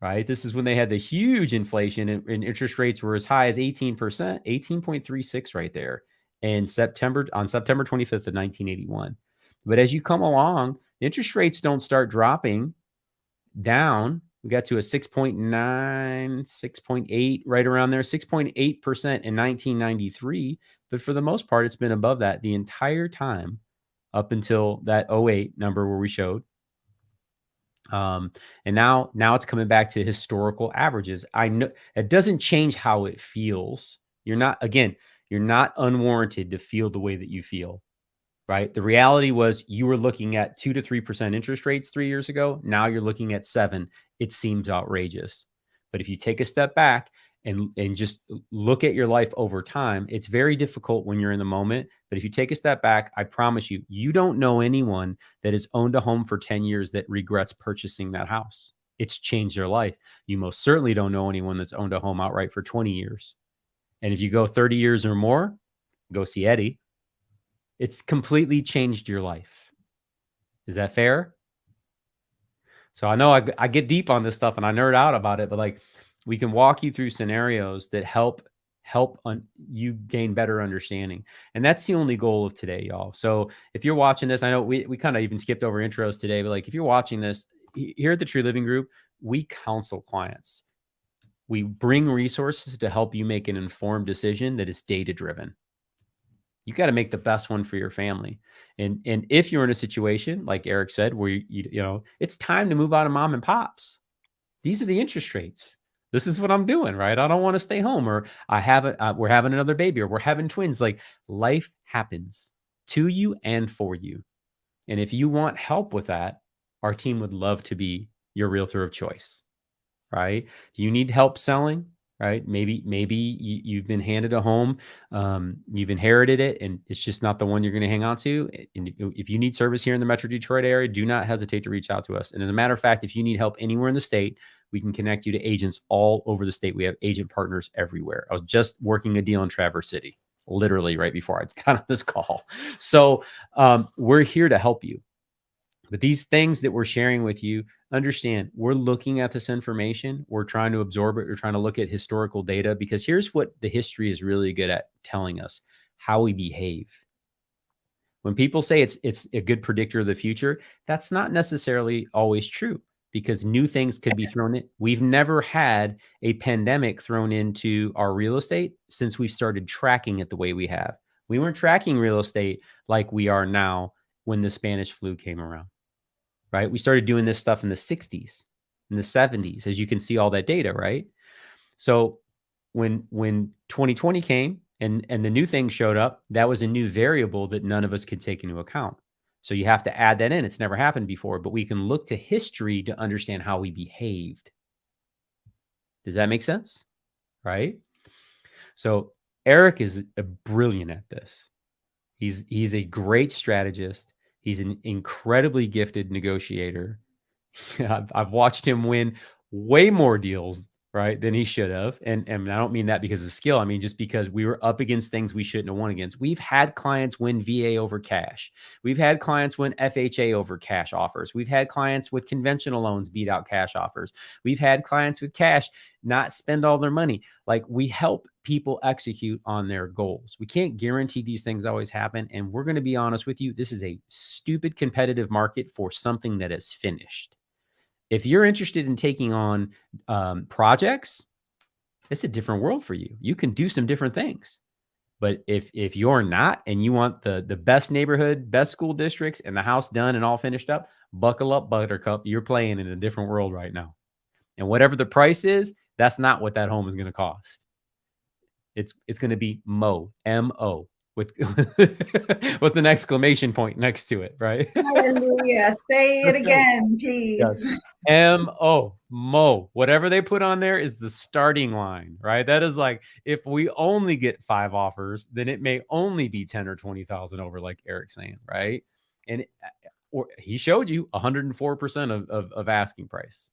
Right? This is when they had the huge inflation and interest rates were as high as 18%, 18.36 right there on September 25th of 1981. But as you come along, interest rates don't start dropping down. We got to a 6.9, 6.8, right around there, 6.8% in 1993. But for the most part, it's been above that the entire time up until that 08 number where we showed. And now it's coming back to historical averages. I know it doesn't change how it feels. You're not unwarranted to feel the way that you feel, right? The reality was you were looking at 2 to 3% interest rates 3 years ago. Now you're looking at 7. It seems outrageous. But if you take a step back and just look at your life over time, it's very difficult when you're in the moment. But if you take a step back, I promise you, you don't know anyone that has owned a home for 10 years that regrets purchasing that house. It's changed their life. You most certainly don't know anyone that's owned a home outright for 20 years. And if you go 30 years or more, go see Eddie. It's completely changed your life. Is that fair? So I know I get deep on this stuff and I nerd out about it, but we can walk you through scenarios that help you gain better understanding. And that's the only goal of today, y'all. So if you're watching this, I know we kind of even skipped over intros today, but if you're watching this here at the True Living Group, we counsel clients. We bring resources to help you make an informed decision that is data-driven. You got to make the best one for your family. And if you're in a situation, like Eric said, where you know, it's time to move out of mom and pops. These are the interest rates. This is what I'm doing, right? I don't want to stay home, or we're having another baby, or we're having twins. Life happens to you and for you. And if you want help with that, our team would love to be your realtor of choice, right? You need help selling, right? Maybe you've been handed a home, you've inherited it, and it's just not the one you're going to hang on to. And if you need service here in the Metro-Detroit area, do not hesitate to reach out to us. And as a matter of fact, if you need help anywhere in the state, we can connect you to agents all over the state. We have agent partners everywhere. I was just working a deal in Traverse City, literally right before I got on this call. So we're here to help you. But these things that we're sharing with you, understand, we're looking at this information. We're trying to absorb it. We're trying to look at historical data, because here's what the history is really good at telling us: how we behave. When people say it's a good predictor of the future, that's not necessarily always true, because new things could be thrown in. We've never had a pandemic thrown into our real estate since we've started tracking it the way we have. We weren't tracking real estate like we are now when the Spanish flu came around. Right? We started doing this stuff in the 60s, in the 70s, as you can see all that data, right? So when 2020 came and the new thing showed up, that was a new variable that none of us could take into account. So you have to add that in. It's never happened before, but we can look to history to understand how we behaved. Does that make sense? Right? So Eric is brilliant at this. He's a great strategist. He's an incredibly gifted negotiator. I've watched him win way more deals, right, than he should have. And I don't mean that because of skill. I mean, just because we were up against things we shouldn't have won against. We've had clients win VA over cash. We've had clients win FHA over cash offers. We've had clients with conventional loans beat out cash offers. We've had clients with cash not spend all their money. Like, we help people execute on their goals. We can't guarantee these things always happen. And we're going to be honest with you. This is a stupid competitive market for something that is finished. If you're interested in taking on projects, it's a different world for you. You can do some different things. But if you're not, and you want the best neighborhood, best school districts, and the house done and all finished up, buckle up, Buttercup. You're playing in a different world right now. And whatever the price is, that's not what that home is going to cost. It's going to be M-O, with with an exclamation point next to it, right? Hallelujah. Say it again, please. Yes. M-O, Mo. Whatever they put on there is the starting line, right? That is like, if we only get 5 offers, then it may only be 10 or 20,000 over, like Eric's saying, right? And or he showed you 104% of asking price.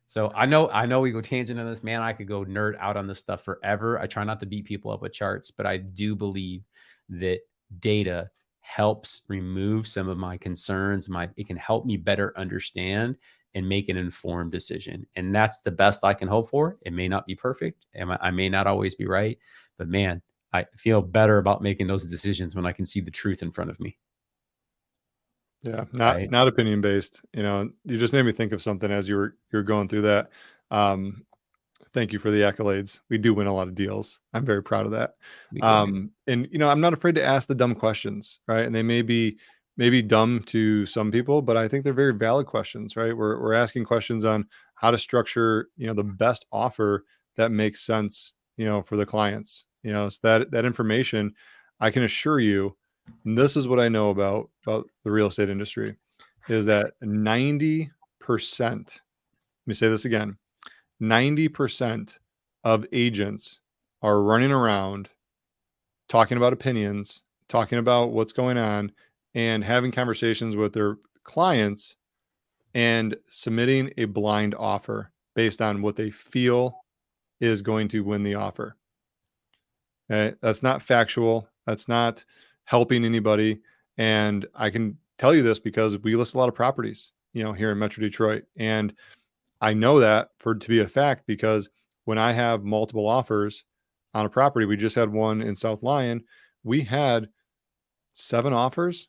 So I know we go tangent on this, man. I could go nerd out on this stuff forever. I try not to beat people up with charts, but I do believe that data helps remove some of my concerns. It can help me better understand and make an informed decision. And that's the best I can hope for. It may not be perfect, and I may not always be right, but man, I feel better about making those decisions when I can see the truth in front of me. Yeah, Right? not opinion based. You know, you just made me think of something as you were going through that. Thank you for the accolades. We do win a lot of deals. I'm very proud of that. We do. And you know, I'm not afraid to ask the dumb questions, right? And they may be dumb to some people, but I think they're very valid questions, right? We're asking questions on how to structure, you know, the best offer that makes sense, you know, for the clients. You know, so that information, I can assure you, and this is what I know about the real estate industry, is that 90%, let me say this again, 90% of agents are running around talking about opinions, talking about what's going on, and having conversations with their clients and submitting a blind offer based on what they feel is going to win the offer. Okay? That's not factual. That's not helping anybody. And I can tell you this because we list a lot of properties, you know, here in Metro Detroit. And I know that to be a fact because when I have multiple offers on a property, we just had one in South Lyon, we had 7 offers.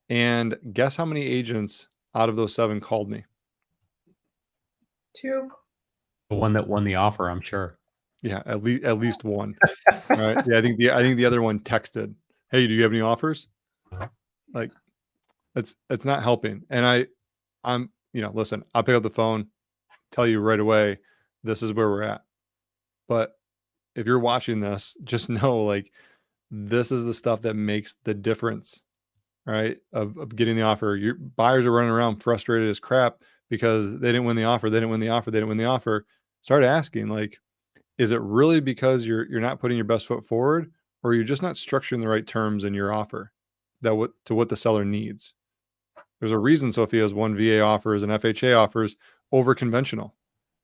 And guess how many agents out of those 7 called me? 2. The one that won the offer, I'm sure. Yeah, at least one. Right. Yeah, I think the other one texted, "Hey, do you have any offers?" Like, it's not helping. And I'm, you know, listen, I'll pick up the phone, tell you right away, this is where we're at. But if you're watching this, just know, like, this is the stuff that makes the difference, right? Of getting the offer. Your buyers are running around frustrated as crap because they didn't win the offer. They didn't win the offer. They didn't win the offer. Start asking, like, is it really because you're not putting your best foot forward, or you're just not structuring the right terms in your offer to what the seller needs? There's a reason Sophia's won VA offers and FHA offers over conventional.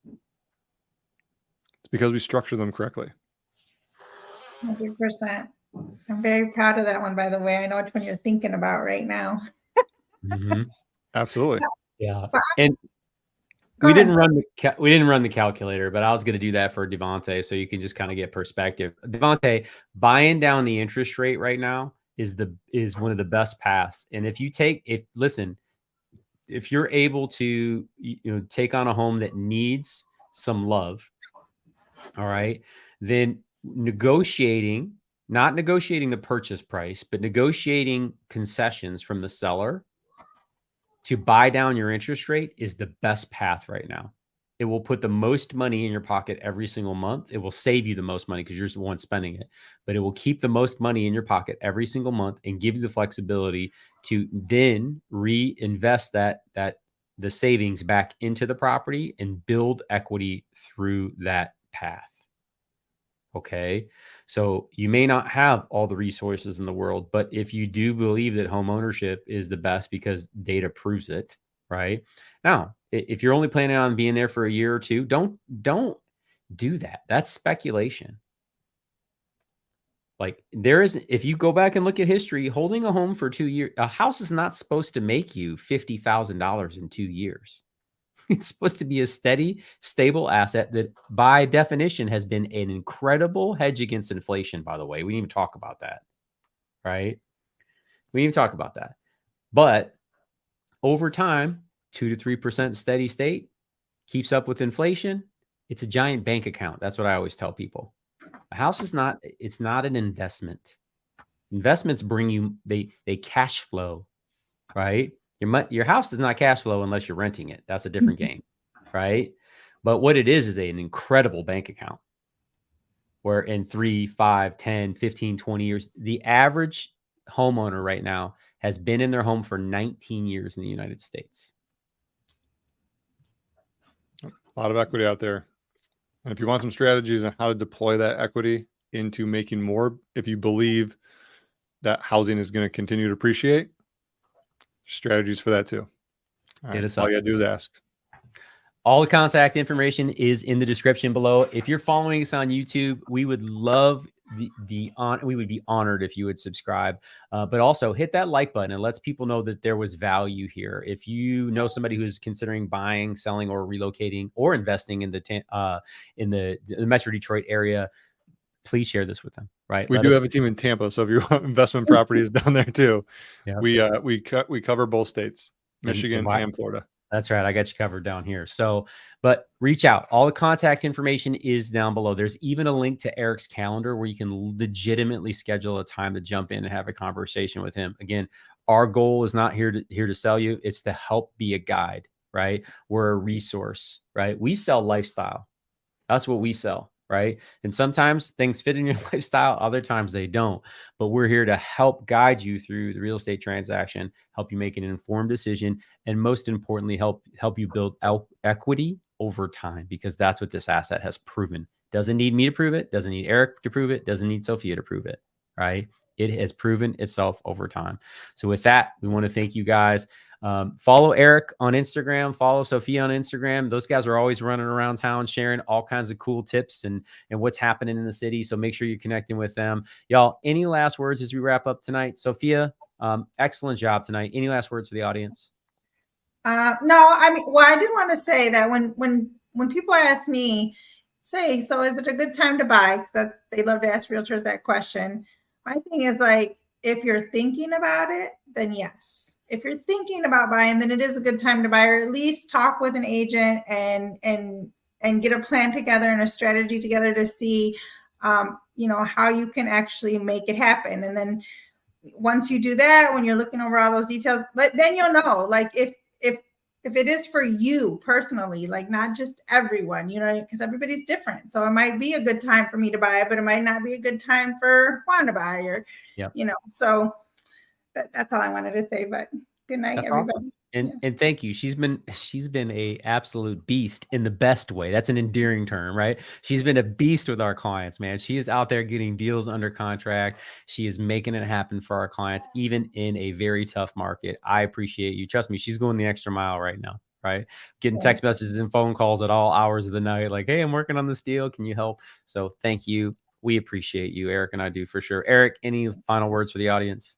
It's because we structure them correctly. 100%. I'm very proud of that one, by the way. I know which one you're thinking about right now. Mm-hmm. Absolutely. Yeah. And Go we ahead. didn't run the calculator, but I was going to do that for Devontae, so you can just kind of get perspective. Devontae, buying down the interest rate right now is one of the best paths. And if you're able to, you know, take on a home that needs some love, all right, then not negotiating the purchase price, but negotiating concessions from the seller to buy down your interest rate is the best path right now. It will put the most money in your pocket every single month. It will save you the most money because you're the one spending it, but it will keep the most money in your pocket every single month and give you the flexibility to then reinvest that the savings back into the property and build equity through that path. Okay. So you may not have all the resources in the world, but if you do believe that home ownership is the best because data proves it, right? Now, if you're only planning on being there for a year or two, don't do that. That's speculation. Like if you go back and look at history, holding a home for 2 years, a house is not supposed to make you $50,000 in 2 years. It's supposed to be a steady, stable asset that by definition has been an incredible hedge against inflation, by the way. We didn't even talk about that, right? We didn't even talk about that. But over time, 2 to 3% steady state keeps up with inflation. It's a giant bank account. That's what I always tell people. A house is not, it's not an investment. Investments bring you, they cash flow, right? Your house does not cash flow unless you're renting it. That's a different game, right? But what it is an incredible bank account where in 3, 5, 10, 15, 20 years, the average homeowner right now has been in their home for 19 years in the United States. A lot of equity out there. And if you want some strategies on how to deploy that equity into making more, if you believe that housing is going to continue to appreciate, strategies for that too. All right. All you got to do is ask. All the contact information is in the description below. If you're following us on YouTube, we would love we would be honored if you would subscribe, but also hit that like button. It lets people know that there was value here. If you know somebody who's considering buying, selling, or relocating or investing in the Metro-Detroit area, please share this with them. Right? We do have a team in Tampa, so if you want investment properties down there too, yeah. we cover both states, Michigan and Florida. That's right. I got you covered down here. So, but reach out. All the contact information is down below. There's even a link to Eric's calendar where you can legitimately schedule a time to jump in and have a conversation with him. Again, our goal is not here to sell you. It's to help be a guide, right? We're a resource, right? We sell lifestyle. That's what we sell. Right. And sometimes things fit in your lifestyle. Other times they don't. But we're here to help guide you through the real estate transaction, help you make an informed decision, and most importantly, help you build equity over time, because that's what this asset has proven. Doesn't need me to prove it. Doesn't need Eric to prove it. Doesn't need Sophia to prove it. Right. It has proven itself over time. So with that, we want to thank you guys. Follow Eric on Instagram, follow Sophia on Instagram. Those guys are always running around town, sharing all kinds of cool tips and what's happening in the city. So make sure you're connecting with them. Y'all, any last words as we wrap up tonight? Sophia, excellent job tonight. Any last words for the audience? No, I mean, well, I did want to say that when people ask me, say, so is it a good time to buy? Because they love to ask realtors that question. My thing is like, if you're thinking about it, then yes. If you're thinking about buying, then it is a good time to buy, or at least talk with an agent and get a plan together and a strategy together to see, how you can actually make it happen. And then once you do that, when you're looking over all those details, then you'll know, like if it is for you personally, like not just everyone, because everybody's different. So it might be a good time for me to buy, but it might not be a good time for Juan to buy, or, so that's all I wanted to say, but good night, everybody. Awesome. And thank you. She's been a absolute beast in the best way. That's an endearing term, right? She's been a beast with our clients, man. She is out there getting deals under contract. She is making it happen for our clients, even in a very tough market. I appreciate you. Trust me, she's going the extra mile right now, right? Getting text messages and phone calls at all hours of the night. Like, hey, I'm working on this deal. Can you help? So thank you. We appreciate you. Eric and I do for sure. Eric, any final words for the audience?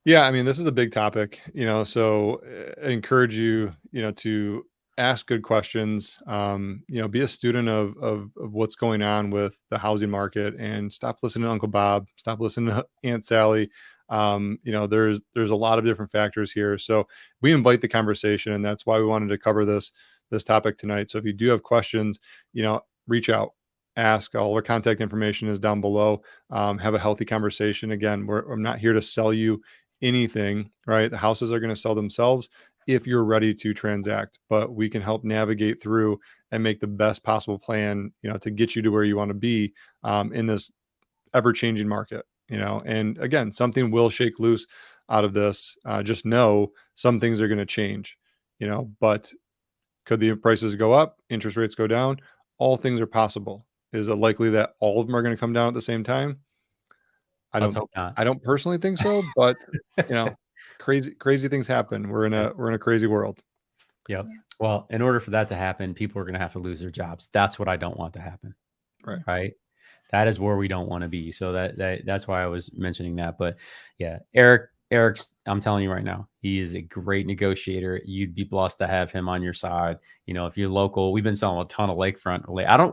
Yeah, I mean, this is a big topic, so I encourage you, to ask good questions, be a student of what's going on with the housing market, and stop listening to Uncle Bob, stop listening to Aunt Sally. There's a lot of different factors here. So we invite the conversation, and that's why we wanted to cover this topic tonight. So if you do have questions, reach out, ask. All our contact information is down below. Have a healthy conversation. Again, I'm not here to sell you anything, right? The houses are going to sell themselves if you're ready to transact, but we can help navigate through and make the best possible plan, to get you to where you want to be in this ever-changing market, and again, something will shake loose out of this. Just know some things are going to change, but could the prices go up? Interest rates go down? All things are possible. Is it likely that all of them are going to come down at the same time? Let's hope not. I don't personally think so, but crazy things happen. We're in a crazy world. Yep. Well, in order for that to happen, people are going to have to lose their jobs. That's what I don't want to happen. Right. That is where we don't want to be. So that's why I was mentioning that. But yeah, Eric's, I'm telling you right now, he is a great negotiator. You'd be blessed to have him on your side. If you're local, we've been selling a ton of lakefront.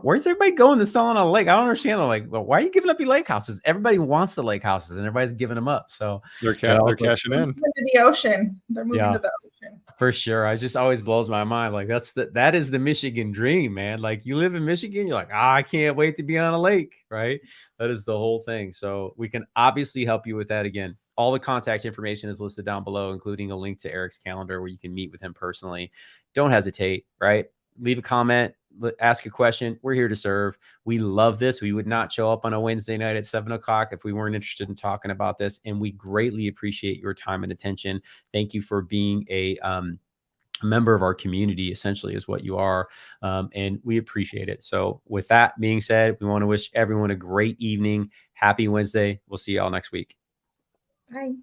Where's everybody going to selling on a lake? I don't understand. Well, why are you giving up your lake houses? Everybody wants the lake houses and everybody's giving them up. So they're cashing in. To the ocean. They're moving to the ocean. For sure. I just always blows my mind. Like that is the Michigan dream, man. Like you live in Michigan, you're like, I can't wait to be on a lake, right? That is the whole thing. So we can obviously help you with that. Again, all the contact information is listed down below, including a link to Eric's calendar where you can meet with him personally. Don't hesitate, right? Leave a comment, ask a question. We're here to serve. We love this. We would not show up on a Wednesday night at 7 o'clock if we weren't interested in talking about this. And we greatly appreciate your time and attention. Thank you for being a member of our community, essentially, is what you are. And we appreciate it. So with that being said, we want to wish everyone a great evening. Happy Wednesday. We'll see you all next week. Bye.